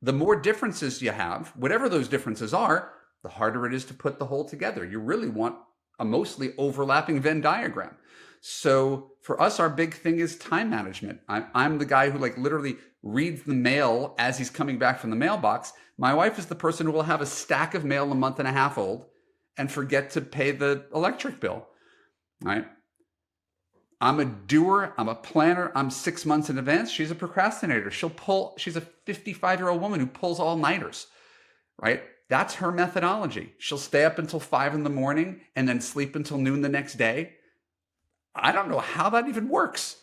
Speaker 1: The more differences you have, whatever those differences are, the harder it is to put the whole together. You really want a mostly overlapping Venn diagram. So for us, our big thing is time management. I'm the guy who literally reads the mail as he's coming back from the mailbox. My wife is the person who will have a stack of mail a month and a half old and forget to pay the electric bill, right? I'm a doer. I'm a planner. I'm 6 months in advance. She's a procrastinator. She's a 55-year-old woman who pulls all-nighters, right? That's her methodology. She'll stay up until 5 a.m. and then sleep until noon the next day. I don't know how that even works,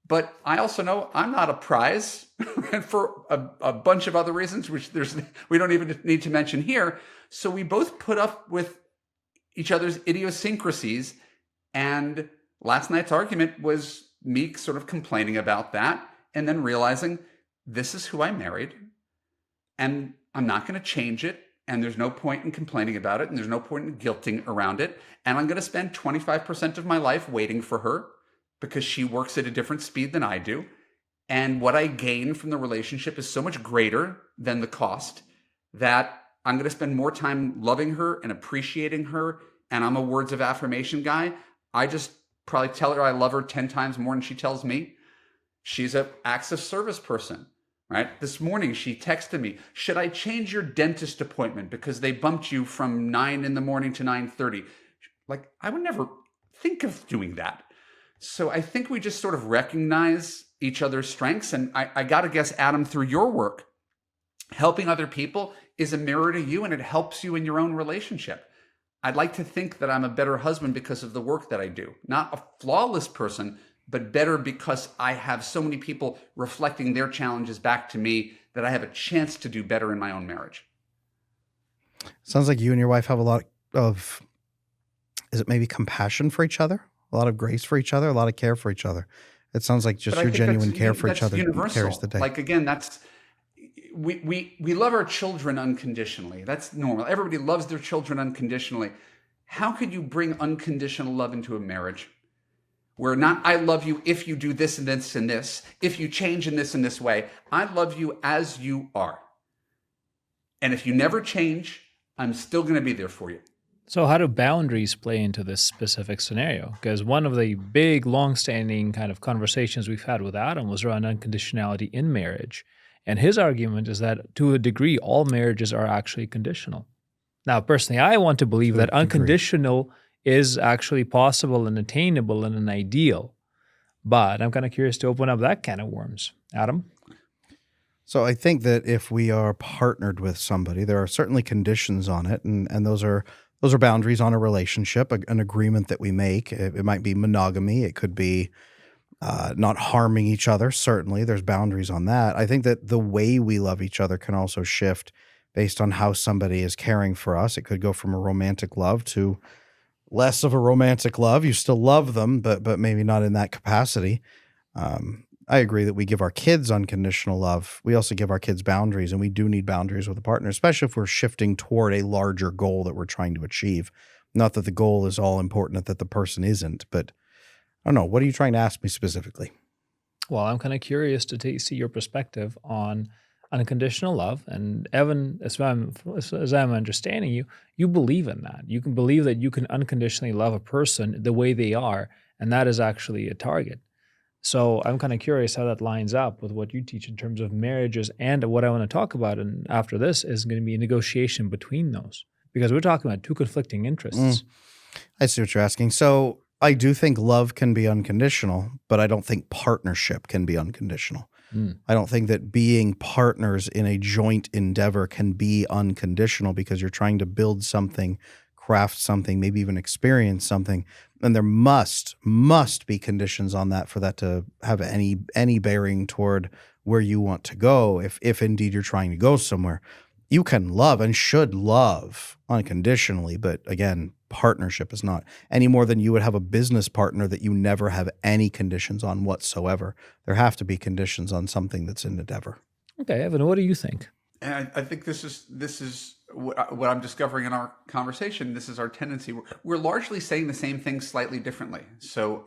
Speaker 1: but I also know I'm not a prize for a bunch of other reasons, which we don't even need to mention here. So we both put up with each other's idiosyncrasies, and last night's argument was me sort of complaining about that and then realizing this is who I married and I'm not going to change it. And there's no point in complaining about it. And there's no point in guilting around it. And I'm going to spend 25% of my life waiting for her because she works at a different speed than I do. And what I gain from the relationship is so much greater than the cost that I'm going to spend more time loving her and appreciating her. And I'm a words of affirmation guy. I just probably tell her I love her 10 times more than she tells me. She's an acts of service person. Right? This morning, she texted me, should I change your dentist appointment because they bumped you from 9 a.m. to 9:30? I would never think of doing that. So I think we just sort of recognize each other's strengths. And I got to guess, Adam, through your work, helping other people is a mirror to you and it helps you in your own relationship. I'd like to think that I'm a better husband because of the work that I do. Not a flawless person, but better because I have so many people reflecting their challenges back to me that I have a chance to do better in my own marriage.
Speaker 2: Sounds like you and your wife have a lot of, is it maybe compassion for each other? A lot of grace for each other, a lot of care for each other. It sounds like just your genuine care for each other carries the day.
Speaker 1: Again, that's, we love our children unconditionally. That's normal. Everybody loves their children unconditionally. How could you bring unconditional love into a marriage? Where not, I love you if you do this and this and this, if you change in this way. I love you as you are. And if you never change, I'm still going to be there for you.
Speaker 3: So how do boundaries play into this specific scenario? Because one of the big, long-standing kind of conversations we've had with Adam was around unconditionality in marriage. And his argument is that to a degree, all marriages are actually conditional. Now, personally, I want to believe that unconditional is actually possible and attainable and an ideal. But I'm kind of curious to open up that can of worms. Adam?
Speaker 2: So I think that if we are partnered with somebody, there are certainly conditions on it, and those are boundaries on a relationship, an agreement that we make. It might be monogamy. It could be not harming each other. Certainly, there's boundaries on that. I think that the way we love each other can also shift based on how somebody is caring for us. It could go from a romantic love to less of a romantic love. You still love them, but maybe not in that capacity. I agree that we give our kids unconditional love. We also give our kids boundaries, and we do need boundaries with a partner, especially if we're shifting toward a larger goal that we're trying to achieve. Not that the goal is all important, that the person isn't, but I don't know. What are you trying to ask me specifically?
Speaker 3: Well, I'm kind of curious to see your perspective on unconditional love. And Evan, as I'm understanding you, you believe in that. You can believe that you can unconditionally love a person the way they are, and that is actually a target. So I'm kind of curious how that lines up with what you teach in terms of marriages. And what I want to talk about and after this is going to be a negotiation between those, because we're talking about two conflicting
Speaker 2: Mm,
Speaker 3: interests.
Speaker 2: I see what you're asking. So I do think love can be unconditional, but I don't think partnership can be unconditional.
Speaker 3: Mm.
Speaker 2: I don't think that being partners in a joint endeavor can be unconditional because you're trying to build something, craft something, maybe even experience something. And there must be conditions on that for that to have any bearing toward where you want to go, if indeed you're trying to go somewhere. You can love and should love unconditionally, but again, partnership is not any more than you would have a business partner that you never have any conditions on whatsoever. There have to be conditions on something that's an endeavor.
Speaker 3: Okay, Evan, what do you think?
Speaker 1: And I think this is what I'm discovering in our conversation. This is our tendency. We're largely saying the same thing slightly differently. So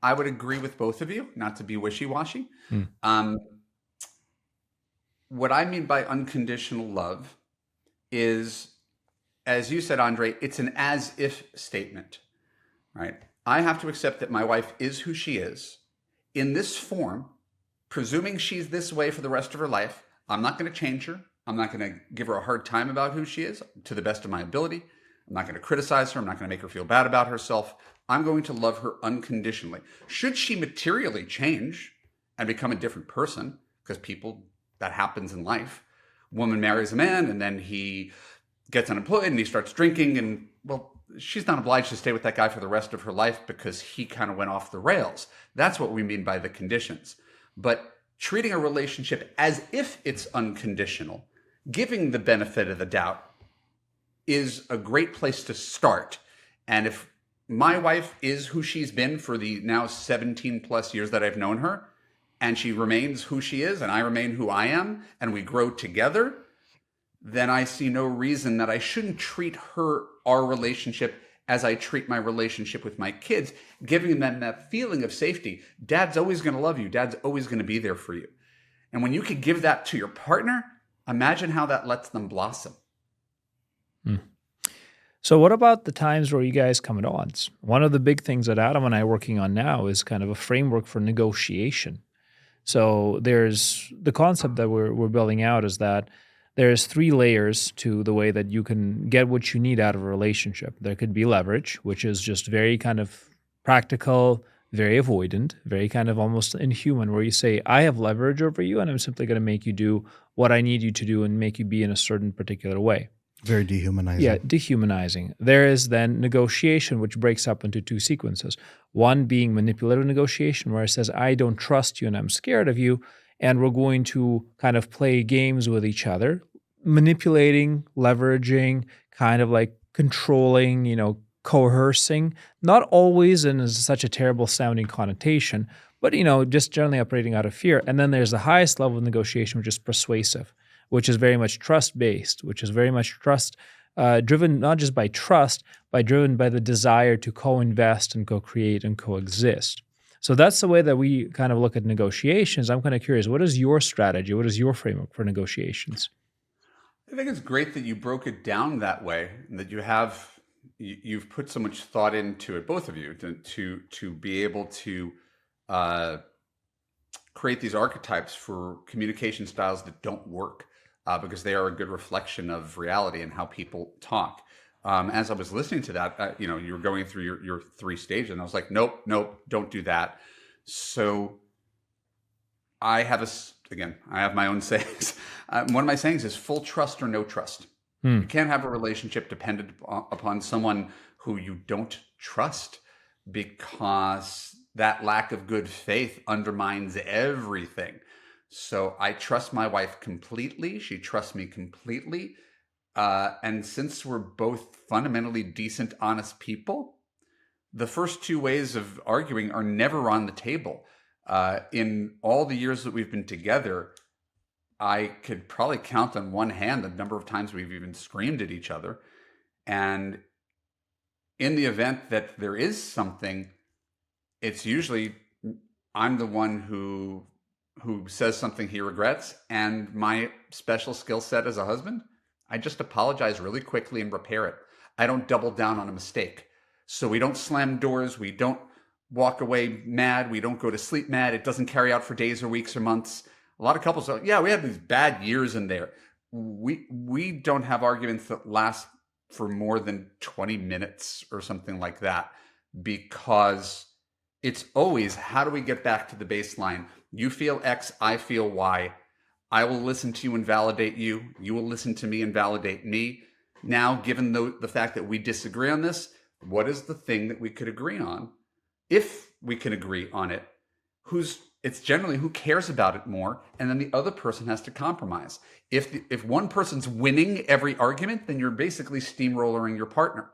Speaker 1: I would agree with both of you, not to be wishy-washy.
Speaker 3: Mm.
Speaker 1: Um, what I mean by unconditional love is, as you said, Andre, it's an as-if statement, right? I have to accept that my wife is who she is in this form, presuming she's this way for the rest of her life. I'm not going to change her. I'm not going to give her a hard time about who she is to the best of my ability. I'm not going to criticize her. I'm not going to make her feel bad about herself. I'm going to love her unconditionally. Should she materially change and become a different person, because that happens in life. Woman marries a man and then he gets unemployed and he starts drinking, and well, she's not obliged to stay with that guy for the rest of her life because he kind of went off the rails. That's what we mean by the conditions. But treating a relationship as if it's unconditional, giving the benefit of the doubt, is a great place to start. And if my wife is who she's been for the now 17 plus years that I've known her, and she remains who she is, and I remain who I am, and we grow together, then I see no reason that I shouldn't treat our relationship as I treat my relationship with my kids, giving them that feeling of safety. Dad's always going to love you. Dad's always going to be there for you. And when you could give that to your partner, imagine how that lets them blossom.
Speaker 3: Mm. So what about the times where you guys come at odds? One of the big things that Adam and I are working on now is kind of a framework for negotiation. So there's the concept that we're building out is that there's 3 layers to the way that you can get what you need out of a relationship. There could be leverage, which is just very kind of practical, very avoidant, very kind of almost inhuman, where you say, I have leverage over you and I'm simply going to make you do what I need you to do and make you be in a certain particular way.
Speaker 2: Very dehumanizing.
Speaker 3: Yeah, dehumanizing. There is then negotiation, which breaks up into 2 sequences. One being manipulative negotiation, where it says, I don't trust you and I'm scared of you, and we're going to kind of play games with each other, manipulating, leveraging, kind of like controlling, coercing, not always in such a terrible sounding connotation, but, just generally operating out of fear. And then there's the highest level of negotiation, which is persuasive, which is very much trust-based, which is very much trust driven, not just by trust, but driven by the desire to co-invest and co-create and coexist. So that's the way that we kind of look at negotiations. I'm kind of curious, what is your strategy? What is your framework for negotiations?
Speaker 1: I think it's great that you broke it down that way, and that you've put so much thought into it, both of you, to be able to create these archetypes for communication styles that don't work, because they are a good reflection of reality and how people talk. As I was listening to that, you were going through your 3 stages, and I was like, nope, don't do that. So I have my own sayings. One of my sayings is full trust or no trust. You can't have a relationship dependent upon someone who you don't trust, because that lack of good faith undermines everything. So I trust my wife completely. She trusts me completely. And since we're both fundamentally decent, honest people, the first 2 ways of arguing are never on the table. In all the years that we've been together, I could probably count on one hand the number of times we've even screamed at each other. And in the event that there is something, it's usually I'm the one who says something he regrets, and my special skill set as a husband, I just apologize really quickly and repair it. I don't double down on a mistake. So we don't slam doors. We don't walk away mad. We don't go to sleep mad. It doesn't carry out for days or weeks or months. A lot of couples are, yeah, we had these bad years in there. We don't have arguments that last for more than 20 minutes or something like that, because it's always, how do we get back to the baseline? You feel X, I feel Y. I will listen to you and validate you. You will listen to me and validate me. Now, given the fact that we disagree on this, what is the thing that we could agree on? If we can agree on it, it's generally who cares about it more, and then the other person has to compromise. If one person's winning every argument, then you're basically steamrolling your partner.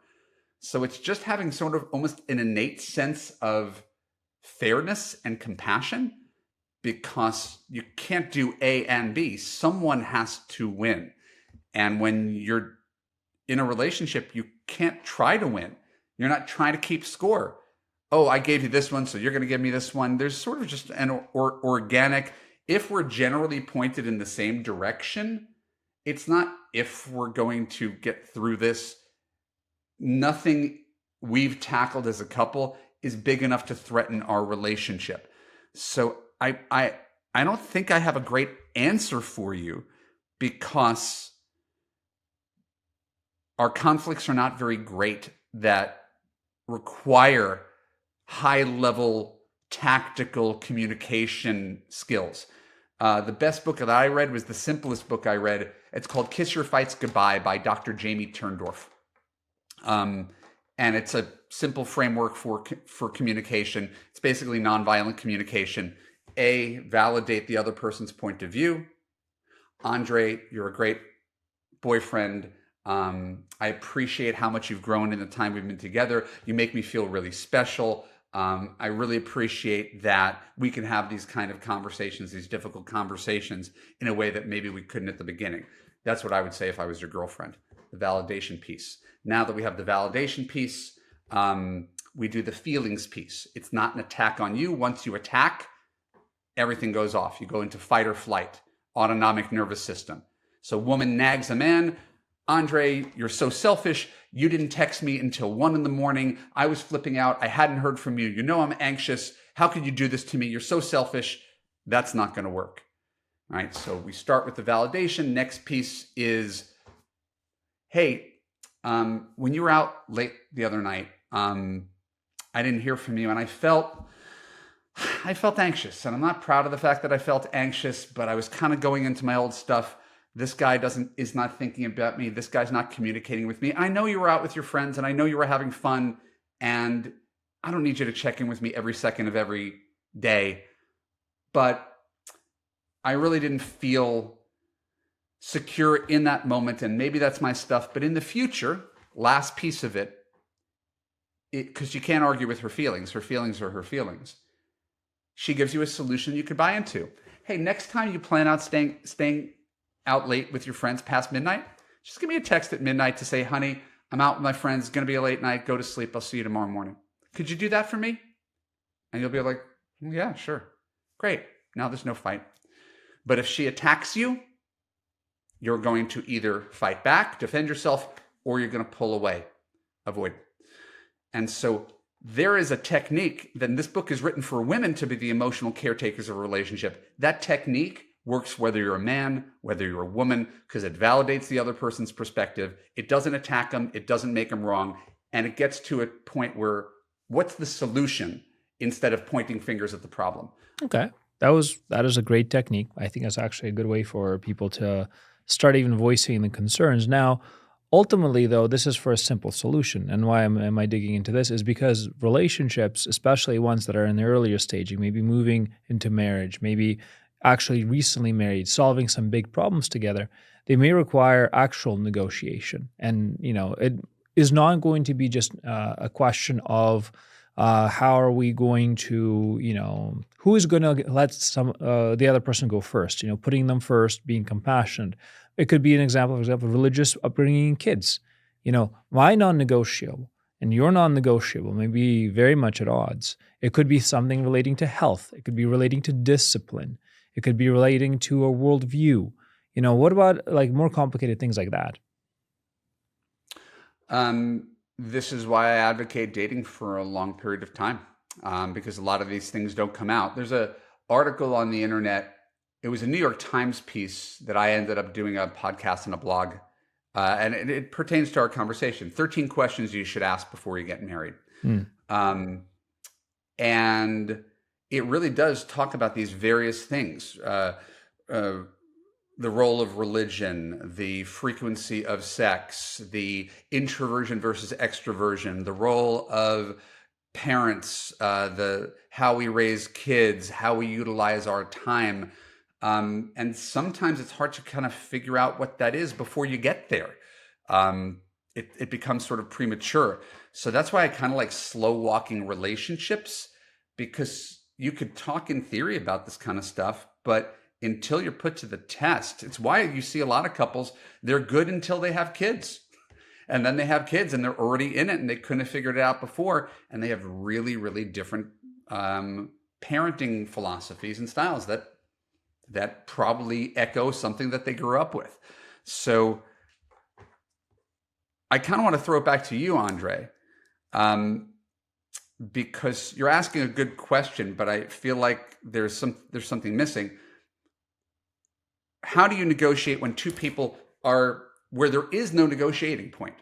Speaker 1: So it's just having sort of almost an innate sense of fairness and compassion, because you can't do A and B. Someone has to win. And when you're in a relationship, you can't try to win. You're not trying to keep score. Oh, I gave you this one, so you're going to give me this one. There's sort of just an organic, if we're generally pointed in the same direction, it's not if we're going to get through this. Nothing we've tackled as a couple is big enough to threaten our relationship. So I don't think I have a great answer for you, because our conflicts are not very great that require high-level tactical communication skills. The best book that I read was the simplest book I read. It's called Kiss Your Fights Goodbye by Dr. Jamie Turndorf. And it's a simple framework for communication. It's basically nonviolent communication. A, validate the other person's point of view. Andre, you're a great boyfriend. I appreciate how much you've grown in the time we've been together. You make me feel really special. I really appreciate that we can have these kind of conversations, these difficult conversations, in a way that maybe we couldn't at the beginning. That's what I would say if I was your girlfriend, the validation piece. Now that we have the validation piece, we do the feelings piece. It's not an attack on you. Once you attack, everything goes off. You go into fight or flight, autonomic nervous system. So woman nags a man, Andre, you're so selfish. You didn't text me until 1 a.m. I was flipping out. I hadn't heard from you. You know I'm anxious. How could you do this to me? You're so selfish. That's not going to work. All right. So we start with the validation. Next piece is, hey, when you were out late the other night, I didn't hear from you, and I felt anxious. And I'm not proud of the fact that I felt anxious, but I was kind of going into my old stuff. This guy is not thinking about me. This guy's not communicating with me. I know you were out with your friends, and I know you were having fun, and I don't need you to check in with me every second of every day. But I really didn't feel secure in that moment, and maybe that's my stuff. But in the future, last piece of it, because you can't argue with her feelings. Her feelings are her feelings. She gives you a solution you could buy into. Hey, next time you plan out staying out late with your friends past midnight, just give me a text at midnight to say, honey, I'm out with my friends. It's going to be a late night. Go to sleep. I'll see you tomorrow morning. Could you do that for me? And you'll be like, yeah, sure. Great. Now there's no fight. But if she attacks you, you're going to either fight back, defend yourself, or you're going to pull away, avoid. And so there is a technique. Then this book is written for women to be the emotional caretakers of a relationship. That technique works whether you're a man, whether you're a woman, because it validates the other person's perspective. It doesn't attack them. It doesn't make them wrong. And it gets to a point where, what's the solution, instead of pointing fingers at the problem?
Speaker 3: Okay. That is a great technique. I think that's actually a good way for people to start even voicing the concerns. Now, ultimately, though, this is for a simple solution. And why am I digging into this is because relationships, especially ones that are in the earlier staging, maybe moving into marriage, maybe actually recently married, solving some big problems together, they may require actual negotiation. And, it is not going to be just a question of how are we going to, who is going to let the other person go first, putting them first, being compassionate. It could be an example, for example, religious upbringing in kids. My non-negotiable and your non-negotiable may be very much at odds. It could be something relating to health. It could be relating to discipline. It could be relating to a worldview. What about like more complicated things like that?
Speaker 1: This is why I advocate dating for a long period of time. because a lot of these things don't come out. There's a article on the internet. It was a New York Times piece that I ended up doing a podcast and a blog. And it pertains to our conversation. 13 questions you should ask before you get married. And it really does talk about these various things. The role of religion, the frequency of sex, the introversion versus extroversion, the role of parents, how we raise kids, how we utilize our time. And sometimes it's hard to kind of figure out what that is before you get there. It becomes sort of premature. So that's why I kind of like slow walking relationships, because you could talk in theory about this kind of stuff, but until you're put to the test, it's why you see a lot of couples, they're good until they have kids. And then they have kids and they're already in it and they couldn't have figured it out before. And they have really, really different parenting philosophies and styles that probably echo something that they grew up with. So I kind of want to throw it back to you, Andre, because you're asking a good question, but I feel like there's something missing. How do you negotiate when two people are where there is no negotiating point,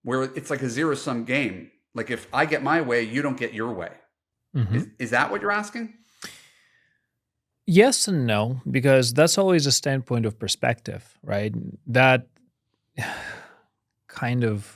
Speaker 1: where it's like a zero-sum game? Like if I get my way, you don't get your way. Is that what you're asking?
Speaker 3: Yes and no, because that's always a standpoint of perspective, right? That kind of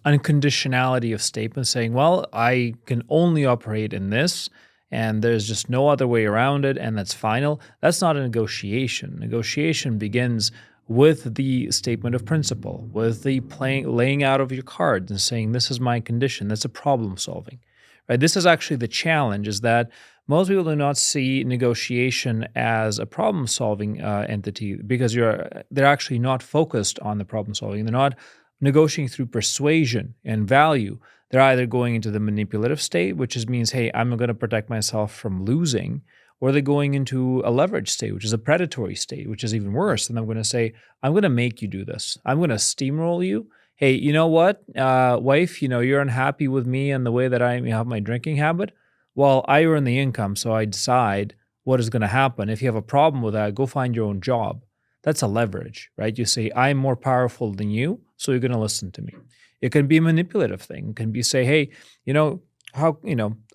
Speaker 3: unconditionality of statement saying, well, I can only operate in this and there's just no other way around it and that's final. That's not a negotiation. Negotiation begins with the statement of principle, with the laying out of your cards and saying, this is my condition. That's a problem solving, right? This is actually the challenge, is that most people do not see negotiation as a problem-solving entity because they're actually not focused on the problem-solving. They're not negotiating through persuasion and value. They're either going into the manipulative state, which means, hey, I'm going to protect myself from losing, or they're going into a leverage state, which is a predatory state, which is even worse. And I'm going to say, I'm going to make you do this. I'm going to steamroll you. Hey, you know what, wife, you're unhappy with me and the way that I have my drinking habit. Well, I earn the income, so I decide what is going to happen. If you have a problem with that, go find your own job. That's a leverage, right? You say, I'm more powerful than you, so you're going to listen to me. It can be a manipulative thing. It can be say, hey,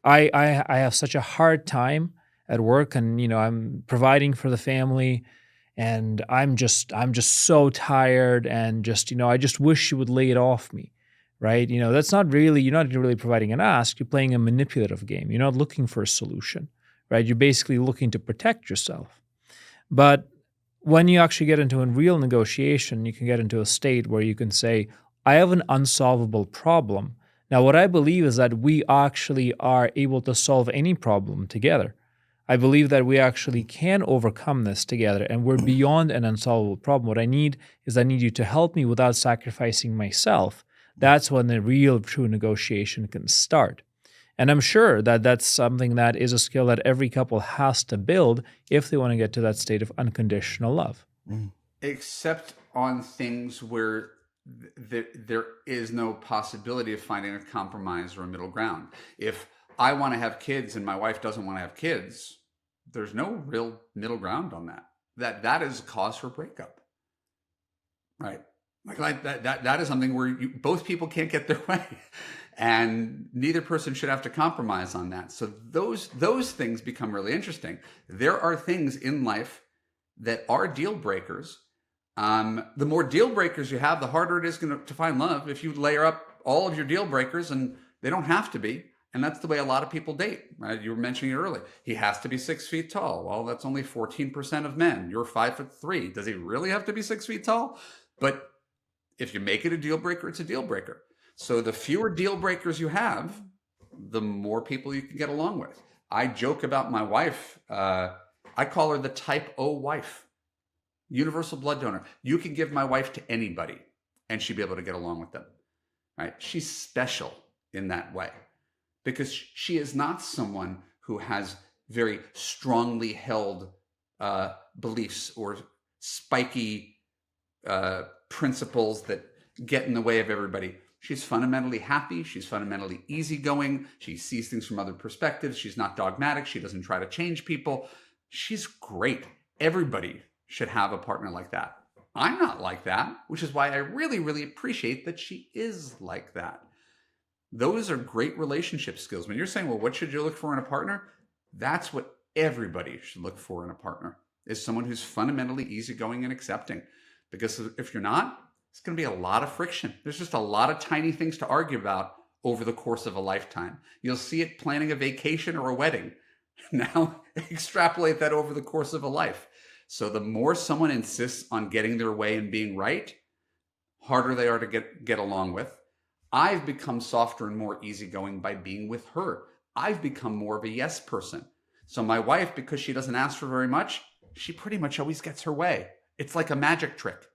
Speaker 3: I have such a hard time at work, and I'm providing for the family, and I'm just so tired, and I just wish you would lay it off me. Right? That's not really, you're not really providing an ask, you're playing a manipulative game. You're not looking for a solution, right? You're basically looking to protect yourself. But when you actually get into a real negotiation, you can get into a state where you can say, I have an unsolvable problem. Now, what I believe is that we actually are able to solve any problem together. I believe that we actually can overcome this together, and we're beyond an unsolvable problem. What I need you to help me without sacrificing myself. That's when the real true negotiation can start. And I'm sure that that's something that is a skill that every couple has to build if they want to get to that state of unconditional love.
Speaker 1: Except on things where there is no possibility of finding a compromise or a middle ground. If I want to have kids and my wife doesn't want to have kids, there's no real middle ground on that. That is a cause for breakup, right? Like that is something where both people can't get their way, and neither person should have to compromise on that. So those things become really interesting. There are things in life that are deal breakers. The more deal breakers you have, the harder it is to find love. If you layer up all of your deal breakers, and they don't have to be, and that's the way a lot of people date, right? You were mentioning it earlier. He has to be 6 feet tall. Well, that's only 14% of men. You're 5'3". Does he really have to be 6 feet tall? But if you make it a deal breaker, it's a deal breaker. So the fewer deal breakers you have, the more people you can get along with. I joke about my wife. I call her the type O wife, universal blood donor. You can give my wife to anybody and she'd be able to get along with them, right? She's special in that way because she is not someone who has very strongly held beliefs or spiky principles that get in the way of everybody. She's fundamentally happy. She's fundamentally easygoing. She sees things from other perspectives. She's not dogmatic. She doesn't try to change people. She's great. Everybody should have a partner like that. I'm not like that, which is why I really, really appreciate that she is like that. Those are great relationship skills. When you're saying, well, what should you look for in a partner? That's what everybody should look for in a partner, is someone who's fundamentally easygoing and accepting. Because if you're not, it's going to be a lot of friction. There's just a lot of tiny things to argue about over the course of a lifetime. You'll see it planning a vacation or a wedding. Now extrapolate that over the course of a life. So the more someone insists on getting their way and being right, harder they are to get along with. I've become softer and more easygoing by being with her. I've become more of a yes person. So my wife, because she doesn't ask for very much, she pretty much always gets her way. It's like a magic trick.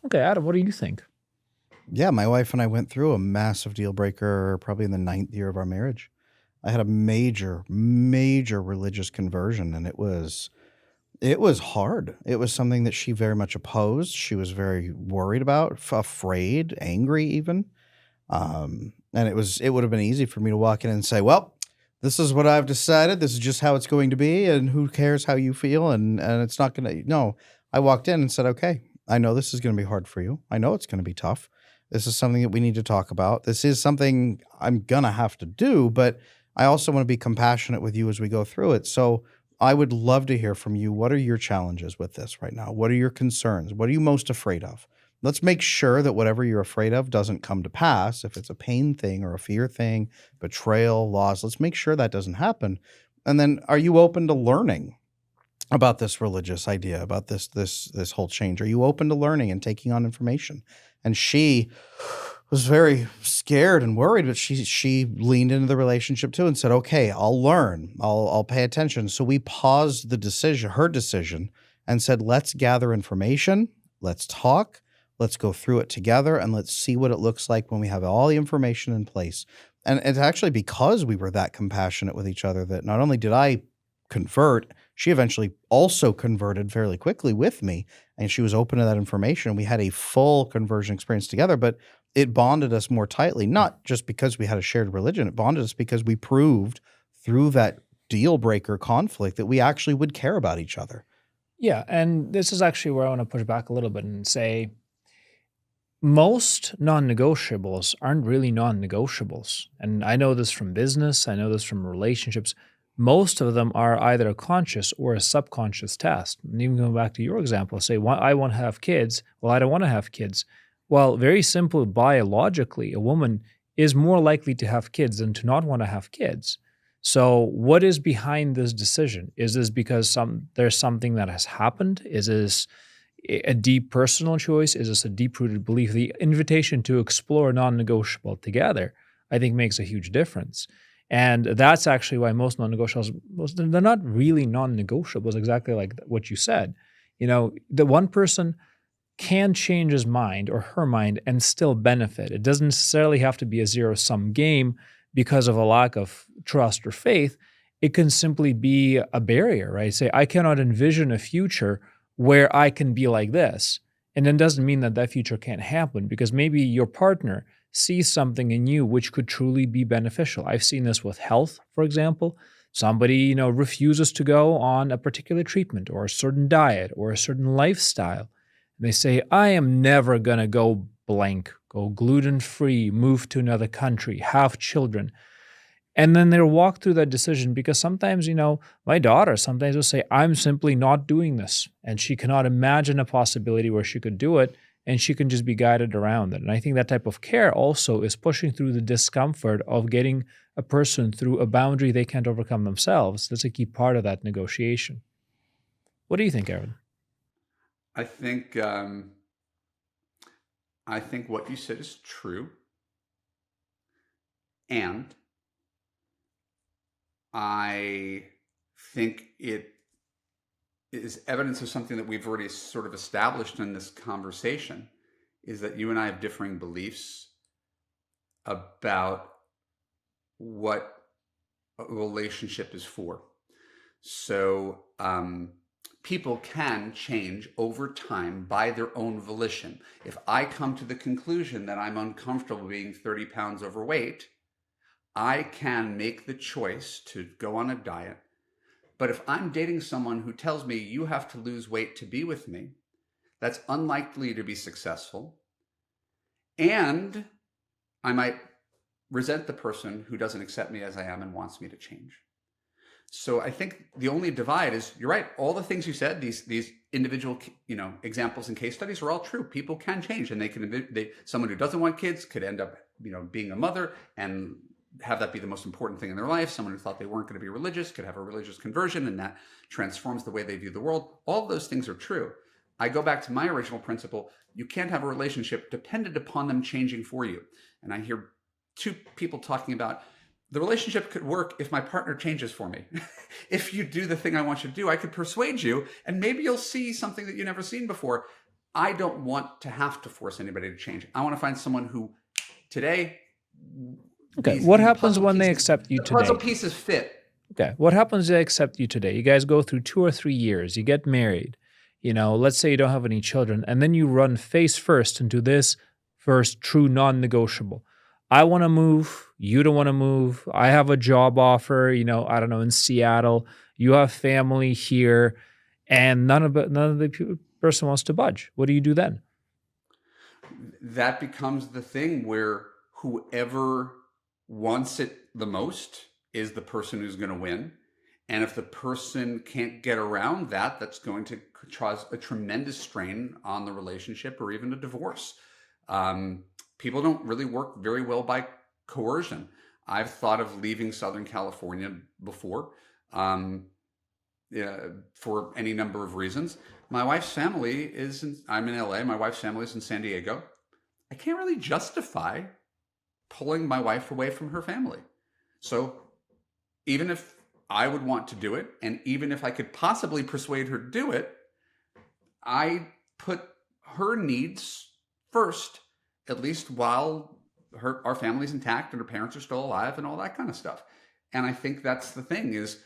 Speaker 3: Okay, Adam, what do you think?
Speaker 2: Yeah, my wife and I went through a massive deal breaker probably in the 9th year of our marriage. I had a major, major religious conversion, and it was hard. It was something that she very much opposed. She was very worried about, afraid, angry even. And it would have been easy for me to walk in and say, well, this is what I've decided. This is just how it's going to be. And who cares how you feel? And it's not going to, no, I walked in and said, okay, I know this is going to be hard for you. I know it's going to be tough. This is something that we need to talk about. This is something I'm going to have to do, but I also want to be compassionate with you as we go through it. So I would love to hear from you. What are your challenges with this right now? What are your concerns? What are you most afraid of? Let's make sure that whatever you're afraid of doesn't come to pass. If it's a pain thing or a fear thing, betrayal, loss, let's make sure that doesn't happen. And then are you open to learning about this religious idea, about this whole change? Are you open to learning and taking on information? And she was very scared and worried, but she leaned into the relationship too and said, okay, I'll learn. I'll pay attention. So we paused her decision, and said, let's gather information. Let's talk. Let's go through it together, and let's see what it looks like when we have all the information in place. And it's actually because we were that compassionate with each other that not only did I convert, she eventually also converted fairly quickly with me, and she was open to that information. We had a full conversion experience together, but it bonded us more tightly, not just because we had a shared religion. It bonded us because we proved through that deal breaker conflict that we actually would care about each other.
Speaker 3: Yeah, and this is actually where I want to push back a little bit and say most non-negotiables aren't really non-negotiables. And I know this from business, I know this from relationships. Most of them are either a conscious or a subconscious test. And even going back to your example, say, I want to have kids. Well, I don't want to have kids. Well, very simple, biologically, a woman is more likely to have kids than to not want to have kids. So what is behind this decision? Is this because there's something that has happened? Is this a deep personal choice? Is this a deep-rooted belief? The invitation to explore non-negotiable together, I think, makes a huge difference. And that's actually why most non-negotiables, they're not really non-negotiables, exactly like what you said. You know, the one person can change his mind or her mind and still benefit. It doesn't necessarily have to be a zero-sum game because of a lack of trust or faith. It can simply be a barrier, right? Say, I cannot envision a future where I can be like this. And then doesn't mean that future can't happen, because maybe your partner sees something in you which could truly be beneficial. I've seen this with health, for example. Somebody, refuses to go on a particular treatment or a certain diet or a certain lifestyle. And they say, I am never going to go blank, go gluten-free, move to another country, have children. And then they'll walk through that decision because sometimes, my daughter sometimes will say, I'm simply not doing this. And she cannot imagine a possibility where she could do it, and she can just be guided around it. And I think that type of care also is pushing through the discomfort of getting a person through a boundary they can't overcome themselves. That's a key part of that negotiation. What do you think, Aaron?
Speaker 1: I think what you said is true, and I think it is evidence of something that we've already sort of established in this conversation, is that you and I have differing beliefs about what a relationship is for. So people can change over time by their own volition. If I come to the conclusion that I'm uncomfortable being 30 pounds overweight, I can make the choice to go on a diet. But if I'm dating someone who tells me you have to lose weight to be with me, that's unlikely to be successful. And I might resent the person who doesn't accept me as I am and wants me to change. So I think the only divide is, you're right, all the things you said, these individual, examples and case studies are all true. People can change, and someone who doesn't want kids could end up, being a mother and have that be the most important thing in their life. Someone who thought they weren't going to be religious could have a religious conversion, and that transforms the way they view the world. All of those things are true. I go back to my original principle. You can't have a relationship dependent upon them changing for you. And I hear two people talking about, the relationship could work if my partner changes for me. If you do the thing I want you to do, I could persuade you, and maybe you'll see something that you've never seen before. I don't want to have to force anybody to change. I want to find someone who today...
Speaker 3: Okay, what happens when they accept you today?
Speaker 1: Puzzle pieces fit.
Speaker 3: Okay, what happens if they accept you today? You guys go through 2 or 3 years, you get married, let's say you don't have any children, and then you run face first into this first true non-negotiable. I want to move, you don't want to move, I have a job offer, I don't know, in Seattle, you have family here, and none of the person wants to budge. What do you do then?
Speaker 1: That becomes the thing where whoever wants it the most is the person who's going to win. And if the person can't get around that, that's going to cause a tremendous strain on the relationship or even a divorce. People don't really work very well by coercion. I've thought of leaving Southern California before, for any number of reasons. My wife's family I'm in LA, my wife's family is in San Diego. I can't really justify pulling my wife away from her family. So even if I would want to do it, and even if I could possibly persuade her to do it, I put her needs first, at least while our family's intact and her parents are still alive and all that kind of stuff. And I think that's the thing, is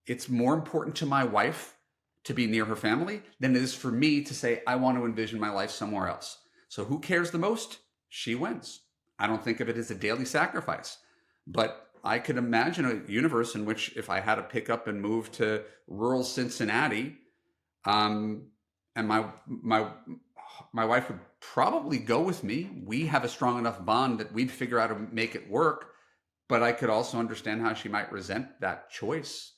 Speaker 1: it's more important to my wife to be near her family than it is for me to say, I want to envision my life somewhere else. So who cares the most? She wins. I don't think of it as a daily sacrifice, but I could imagine a universe in which if I had to pick up and move to rural Cincinnati, and my wife would probably go with me. We have a strong enough bond that we'd figure out how to make it work, but I could also understand how she might resent that choice.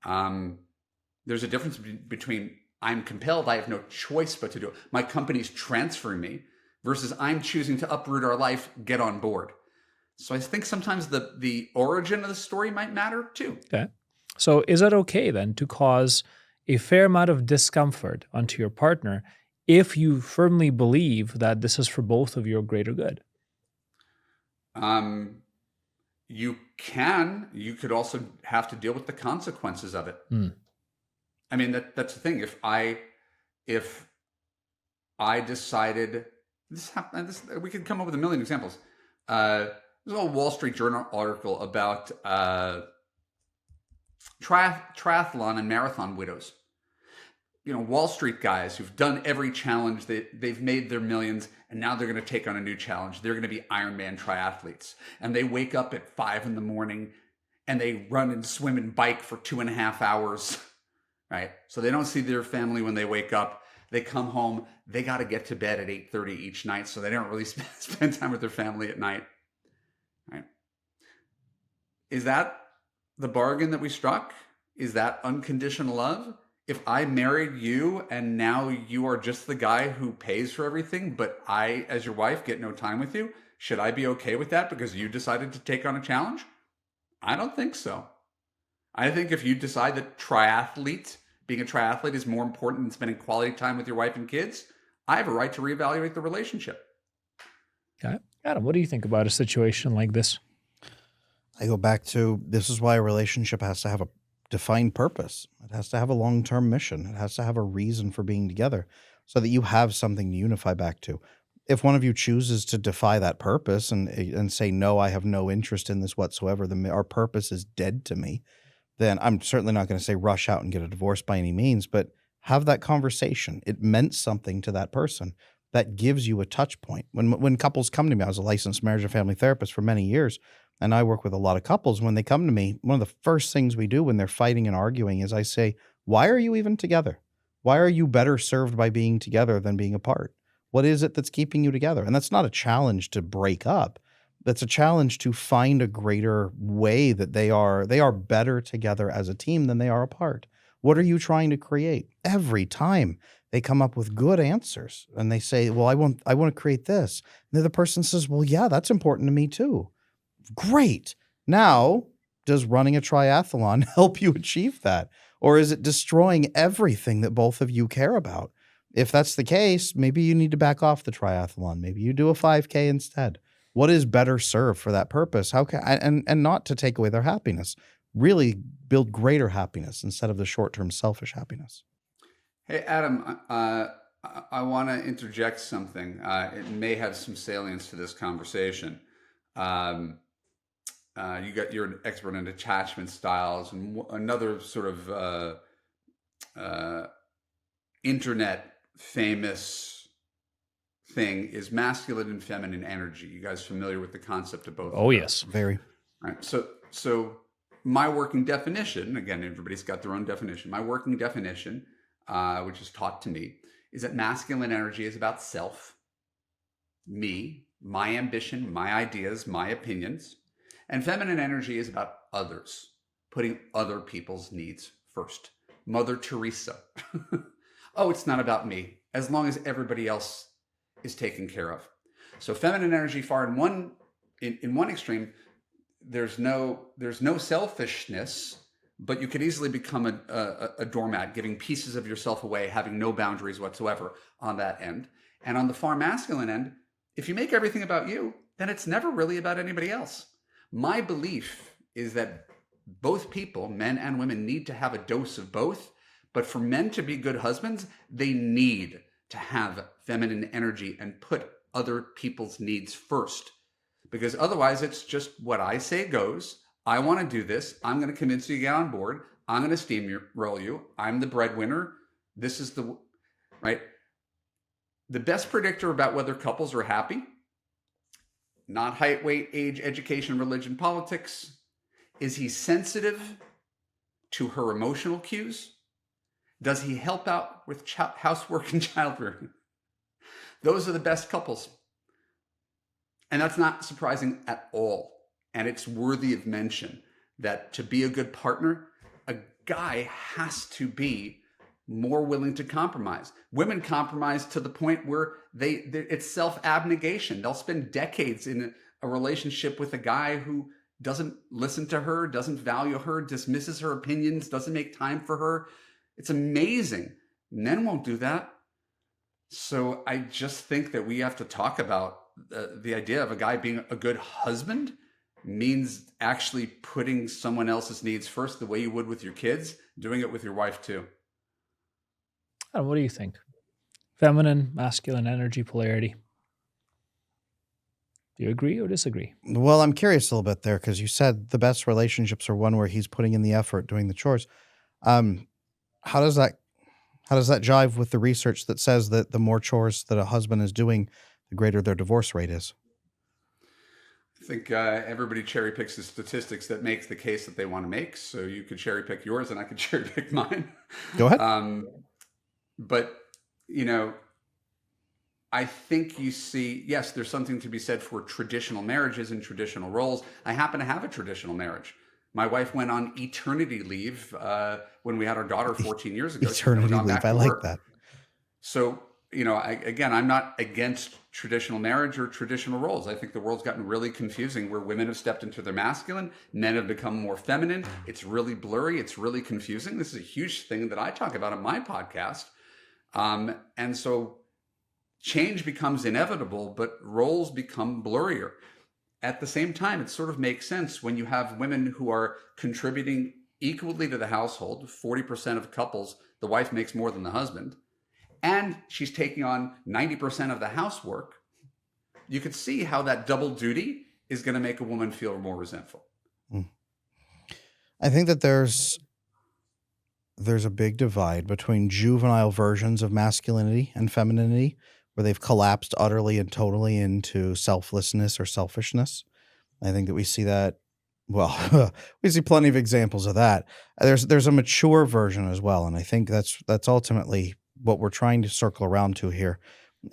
Speaker 1: There's a difference between I'm compelled, I have no choice but to do it. My company's transferring me, versus I'm choosing to uproot our life, get on board. So I think sometimes the origin of the story might matter too.
Speaker 3: Okay. So is it okay then to cause a fair amount of discomfort onto your partner if you firmly believe that this is for both of your greater good?
Speaker 1: You could also have to deal with the consequences of it. I mean, that's the thing. If I decided... we could come up with a million examples. There's a little Wall Street Journal article about triathlon and marathon widows. Wall Street guys who've done every challenge, they've made their millions, and now they're going to take on a new challenge. They're going to be Ironman triathletes. And they wake up at 5 a.m. and they run and swim and bike for 2.5 hours, right? So they don't see their family when they wake up. They come home, they got to get to bed at 8:30 each night, so they don't really spend time with their family at night. Right? Is that the bargain that we struck? Is that unconditional love? If I married you and now you are just the guy who pays for everything, but I, as your wife, get no time with you, should I be okay with that because you decided to take on a challenge? I don't think so. I think if you decide that being a triathlete is more important than spending quality time with your wife and kids, I have a right to reevaluate the relationship.
Speaker 3: Okay. Adam, what do you think about a situation like this?
Speaker 2: I go back to, this is why a relationship has to have a defined purpose. It has to have a long-term mission. It has to have a reason for being together so that you have something to unify back to. If one of you chooses to defy that purpose and say, no, I have no interest in this whatsoever, then our purpose is dead to me, then I'm certainly not going to say rush out and get a divorce by any means, but Have that conversation. It meant something to that person. That gives you a touch point. When couples come to me, I was a licensed marriage and family therapist for many years, and I work with a lot of couples. When they come to me, one of the first things we do when they're fighting and arguing is I say, why are you even together? Why are you better served by being together than being apart? What is it that's keeping you together? And that's not a challenge to break up. That's a challenge to find a greater way that they are better together as a team than they are apart. What are you trying to create? Every time they come up with good answers and they say, well, I want to create this. And the other person says, well, yeah, that's important to me too. Great. Now, does running a triathlon help you achieve that? Or is it destroying everything that both of you care about? If that's the case, maybe you need to back off the triathlon. Maybe you do a 5K instead. What is better served for that purpose? How can and not to take away their happiness, really build greater happiness instead of the short-term selfish happiness.
Speaker 1: Hey, Adam, I want to interject something. It may have some salience to this conversation. You're an expert in attachment styles, and another sort of internet famous thing is masculine and feminine energy. You guys familiar with the concept of both?
Speaker 3: Oh, yes.
Speaker 2: Very.
Speaker 1: Right. So my working definition, again, everybody's got their own definition. My working definition, which is taught to me, is that masculine energy is about self, me, my ambition, my ideas, my opinions. And feminine energy is about others, putting other people's needs first. Mother Teresa. Oh, it's not about me, as long as everybody else is taken care of. So feminine energy far in one extreme, there's no selfishness, but you could easily become a doormat, giving pieces of yourself away, having no boundaries whatsoever on that end. And on the far masculine end, if you make everything about you, then it's never really about anybody else. My belief is that both people, men and women, need to have a dose of both. But for men to be good husbands, they need to have feminine energy and put other people's needs first. Because otherwise, it's just what I say goes. I want to do this. I'm going to convince you to get on board. I'm going to steamroll you. I'm the breadwinner. This is right? The best predictor about whether couples are happy, not height, weight, age, education, religion, politics. Is he sensitive to her emotional cues? Does he help out with housework and childbearing? Those are the best couples. And that's not surprising at all. And it's worthy of mention that to be a good partner, a guy has to be more willing to compromise. Women compromise to the point where it's self-abnegation. They'll spend decades in a relationship with a guy who doesn't listen to her, doesn't value her, dismisses her opinions, doesn't make time for her. It's amazing. Men won't do that. So I just think that we have to talk about the idea of a guy being a good husband means actually putting someone else's needs first, the way you would with your kids, doing it with your wife too.
Speaker 3: What do you think? Feminine, masculine energy polarity. Do you agree or disagree?
Speaker 2: Well, I'm curious a little bit there because you said the best relationships are one where he's putting in the effort, doing the chores. How does that jive with the research that says that the more chores that a husband is doing, the greater their divorce rate is?
Speaker 1: I think everybody cherry picks the statistics that makes the case that they want to make. So you could cherry pick yours and I could cherry pick mine.
Speaker 2: Go ahead.
Speaker 1: But, I think you see, yes, there's something to be said for traditional marriages and traditional roles. I happen to have a traditional marriage. My wife went on eternity leave when we had our daughter 14 years ago.
Speaker 2: Eternity leave. I like that.
Speaker 1: So, I'm not against traditional marriage or traditional roles. I think the world's gotten really confusing where women have stepped into their masculine, men have become more feminine. It's really blurry. It's really confusing. This is a huge thing that I talk about on my podcast. And so change becomes inevitable, but roles become blurrier. At the same time, it sort of makes sense when you have women who are contributing equally to the household. 40% of couples, the wife makes more than the husband, and she's taking on 90% of the housework. You could see how that double duty is going to make a woman feel more resentful.
Speaker 2: I think that there's there's a big divide between juvenile versions of masculinity and femininity, where they've collapsed utterly and totally into selflessness or selfishness. I think that we see that. Well, we see plenty of examples of that. There's a mature version as well, and I think that's ultimately what we're trying to circle around to here.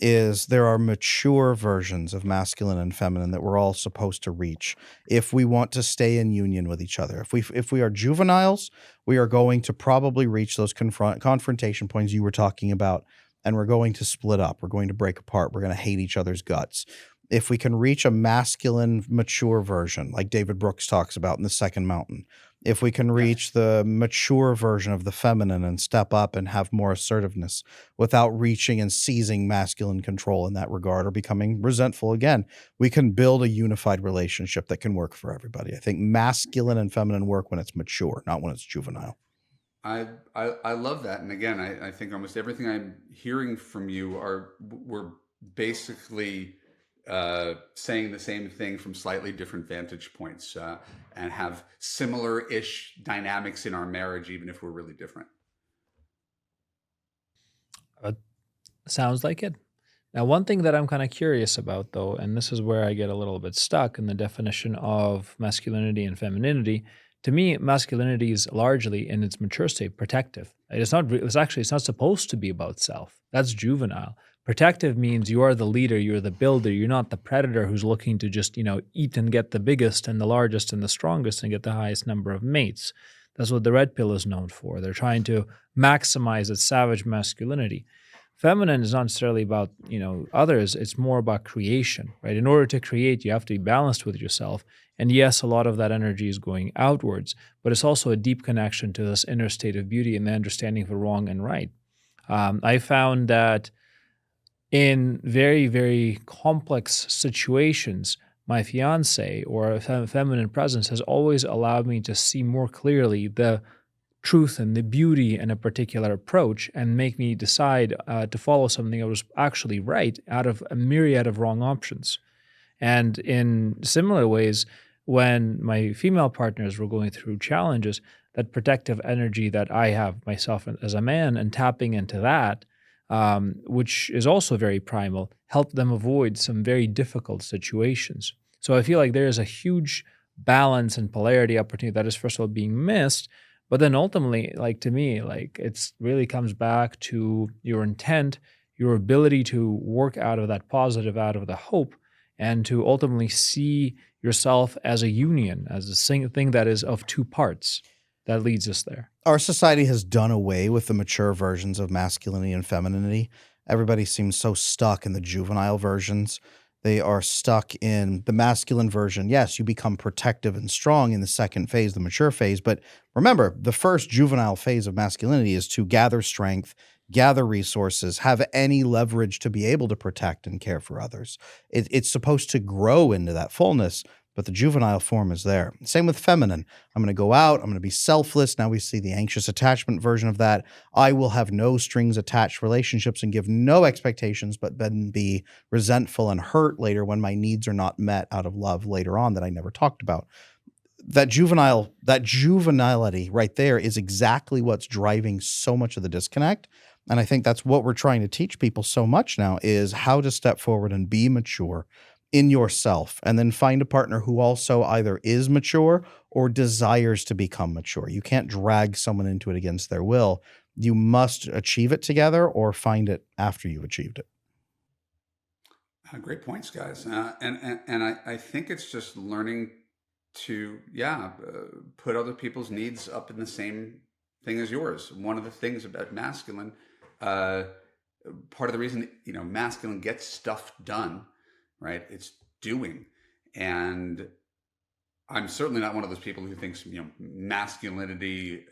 Speaker 2: Is there are mature versions of masculine and feminine that we're all supposed to reach if we want to stay in union with each other. If we are juveniles, we are going to probably reach those confrontation points you were talking about, and we're going to split up. We're going to break apart. We're going to hate each other's guts. If we can reach a masculine, mature version, like David Brooks talks about in The Second Mountain, if we can reach the mature version of the feminine and step up and have more assertiveness without reaching and seizing masculine control in that regard or becoming resentful again, we can build a unified relationship that can work for everybody. I think masculine and feminine work when it's mature, not when it's juvenile.
Speaker 1: I love that. And again, I think almost everything I'm hearing from you we're basically saying the same thing from slightly different vantage points, and have similar-ish dynamics in our marriage, even if we're really different.
Speaker 3: Sounds like it. Now, one thing that I'm kind of curious about, though, and this is where I get a little bit stuck in the definition of masculinity and femininity. To me, masculinity is largely, in its mature state, protective. It's not. It's not supposed to be about self. That's juvenile. Protective means you are the leader, you're the builder. You're not the predator who's looking to just eat and get the biggest and the largest and the strongest and get the highest number of mates. That's what the red pill is known for. They're trying to maximize its savage masculinity. Feminine is not necessarily about, others. It's more about creation, right? In order to create, you have to be balanced with yourself. And yes, a lot of that energy is going outwards, but it's also a deep connection to this inner state of beauty and the understanding of wrong and right. I found that in very, very complex situations, my fiance or a feminine presence has always allowed me to see more clearly the truth and the beauty in a particular approach and make me decide to follow something that was actually right out of a myriad of wrong options. And in similar ways, when my female partners were going through challenges, that protective energy that I have myself as a man and tapping into that, which is also very primal, helped them avoid some very difficult situations. So I feel like there is a huge balance and polarity opportunity that is, first of all, being missed. But then ultimately, to me, it's really comes back to your intent, your ability to work out of that positive, out of the hope, and to ultimately see yourself as a union, as a thing that is of two parts that leads us there.
Speaker 2: Our society has done away with the mature versions of masculinity and femininity. Everybody seems so stuck in the juvenile versions. They are stuck in the masculine version. Yes, you become protective and strong in the second phase, the mature phase. But remember, the first juvenile phase of masculinity is to gather strength, gather resources, have any leverage to be able to protect and care for others. It's supposed to grow into that fullness, but the juvenile form is there. Same with feminine. I'm going to go out. I'm going to be selfless. Now we see the anxious attachment version of that. I will have no strings attached relationships and give no expectations, but then be resentful and hurt later when my needs are not met out of love later on that I never talked about. That juvenility right there is exactly what's driving so much of the disconnect. And I think that's what we're trying to teach people so much now is how to step forward and be mature in yourself, and then find a partner who also either is mature or desires to become mature. You can't drag someone into it against their will. You must achieve it together or find it after you've achieved it.
Speaker 1: Great points, guys. And I think it's just learning to, put other people's needs up in the same thing as yours. One of the things about masculine, part of the reason, masculine gets stuff done, right? It's doing. And I'm certainly not one of those people who thinks, masculinity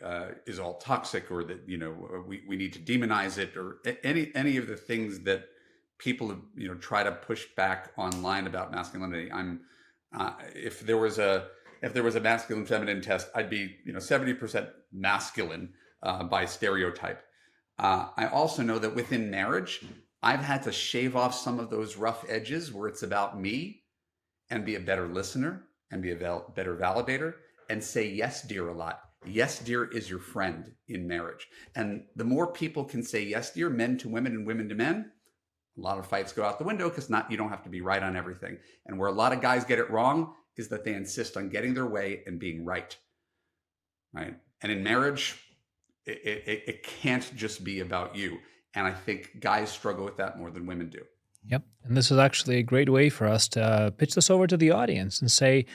Speaker 1: is all toxic, or that, we need to demonize it, or any of the things that people, try to push back online about masculinity. If there was a masculine feminine test, I'd be 70% masculine by stereotype. I also know that within marriage, I've had to shave off some of those rough edges where it's about me, and be a better listener and be a better validator and say yes, dear, a lot. Yes, dear is your friend in marriage. And the more people can say yes, dear, men to women and women to men, a lot of fights go out the window because you don't have to be right on everything. And where a lot of guys get it wrong is that they insist on getting their way and being right. Right. And in marriage, it can't just be about you. And I think guys struggle with that more than women do.
Speaker 3: Yep. And this is actually a great way for us to pitch this over to the audience and say,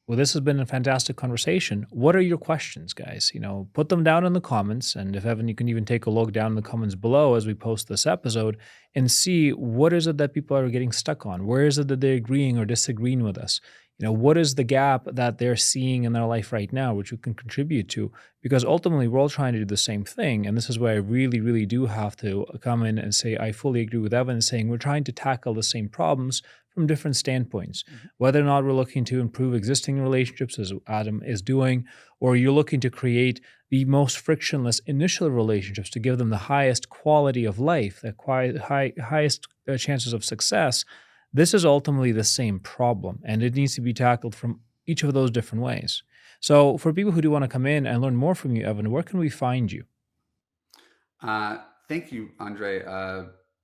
Speaker 3: well, this has been a fantastic conversation. What are your questions, guys? Put them down in the comments. And if Evan, you can even take a look down in the comments below as we post this episode and see what is it that people are getting stuck on? Where is it that they're agreeing or disagreeing with us? What is the gap that they're seeing in their life right now, which we can contribute to? Because ultimately, we're all trying to do the same thing. And this is where I really, really do have to come in and say, I fully agree with Evan saying we're trying to tackle the same problems from different standpoints, whether or not we're looking to improve existing relationships, as Adam is doing, or you're looking to create the most frictionless initial relationships to give them the highest quality of life, the highest chances of success. This is ultimately the same problem, and it needs to be tackled from each of those different ways. So for people who do want to come in and learn more from you, Evan, where can we find you?
Speaker 1: Thank you, Andre.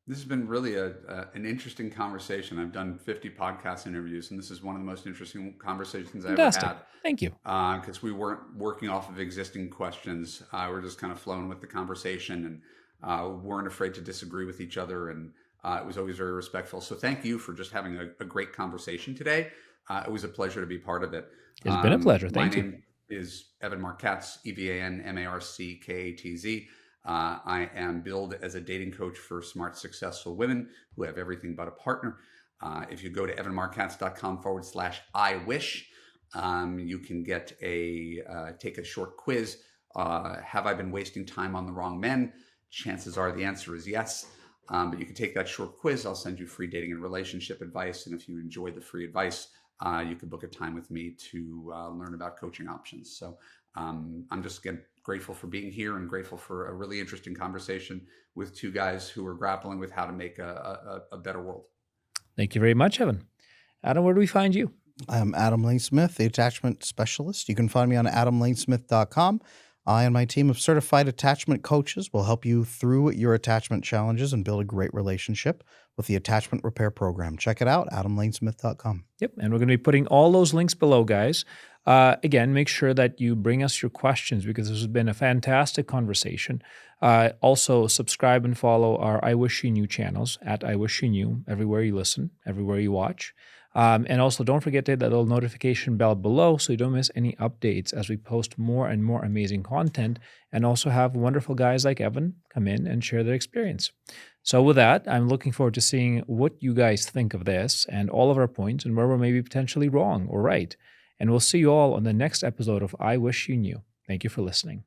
Speaker 1: This has been really an interesting conversation. I've done 50 podcast interviews, and this is one of the most interesting conversations I've ever had.
Speaker 3: Thank you.
Speaker 1: Because we weren't working off of existing questions. We're just kind of flowing with the conversation, and weren't afraid to disagree with each other, and it was always very respectful. So thank you for just having a great conversation today. It was a pleasure to be part of it.
Speaker 3: It's been a pleasure. Thank you.
Speaker 1: My name is Evan Marc Katz, EvanMarckatz. I am billed as a dating coach for smart, successful women who have everything but a partner. If you go to evanmarckatz.com/I-wish, you can get take a short quiz. Have I been wasting time on the wrong men? Chances are the answer is yes. But you can take that short quiz. I'll send you free dating and relationship advice. And if you enjoy the free advice, you can book a time with me to learn about coaching options. So I'm just grateful for being here and grateful for a really interesting conversation with two guys who are grappling with how to make a better world.
Speaker 3: Thank you very much, Evan. Adam, where do we find you?
Speaker 2: I'm Adam Lane Smith, the attachment specialist. You can find me on adamlanesmith.com. I and my team of certified attachment coaches will help you through your attachment challenges and build a great relationship with the Attachment Repair Program. Check it out, adamlanesmith.com.
Speaker 3: Yep, and we're going to be putting all those links below, guys. Again, make sure that you bring us your questions because this has been a fantastic conversation. Also, subscribe and follow our I Wish You Knew channels at I Wish You Knew, everywhere you listen, everywhere you watch. And also, don't forget to hit that little notification bell below so you don't miss any updates as we post more and more amazing content and also have wonderful guys like Evan come in and share their experience. So with that, I'm looking forward to seeing what you guys think of this and all of our points and where we're maybe potentially wrong or right. And we'll see you all on the next episode of I Wish You Knew. Thank you for listening.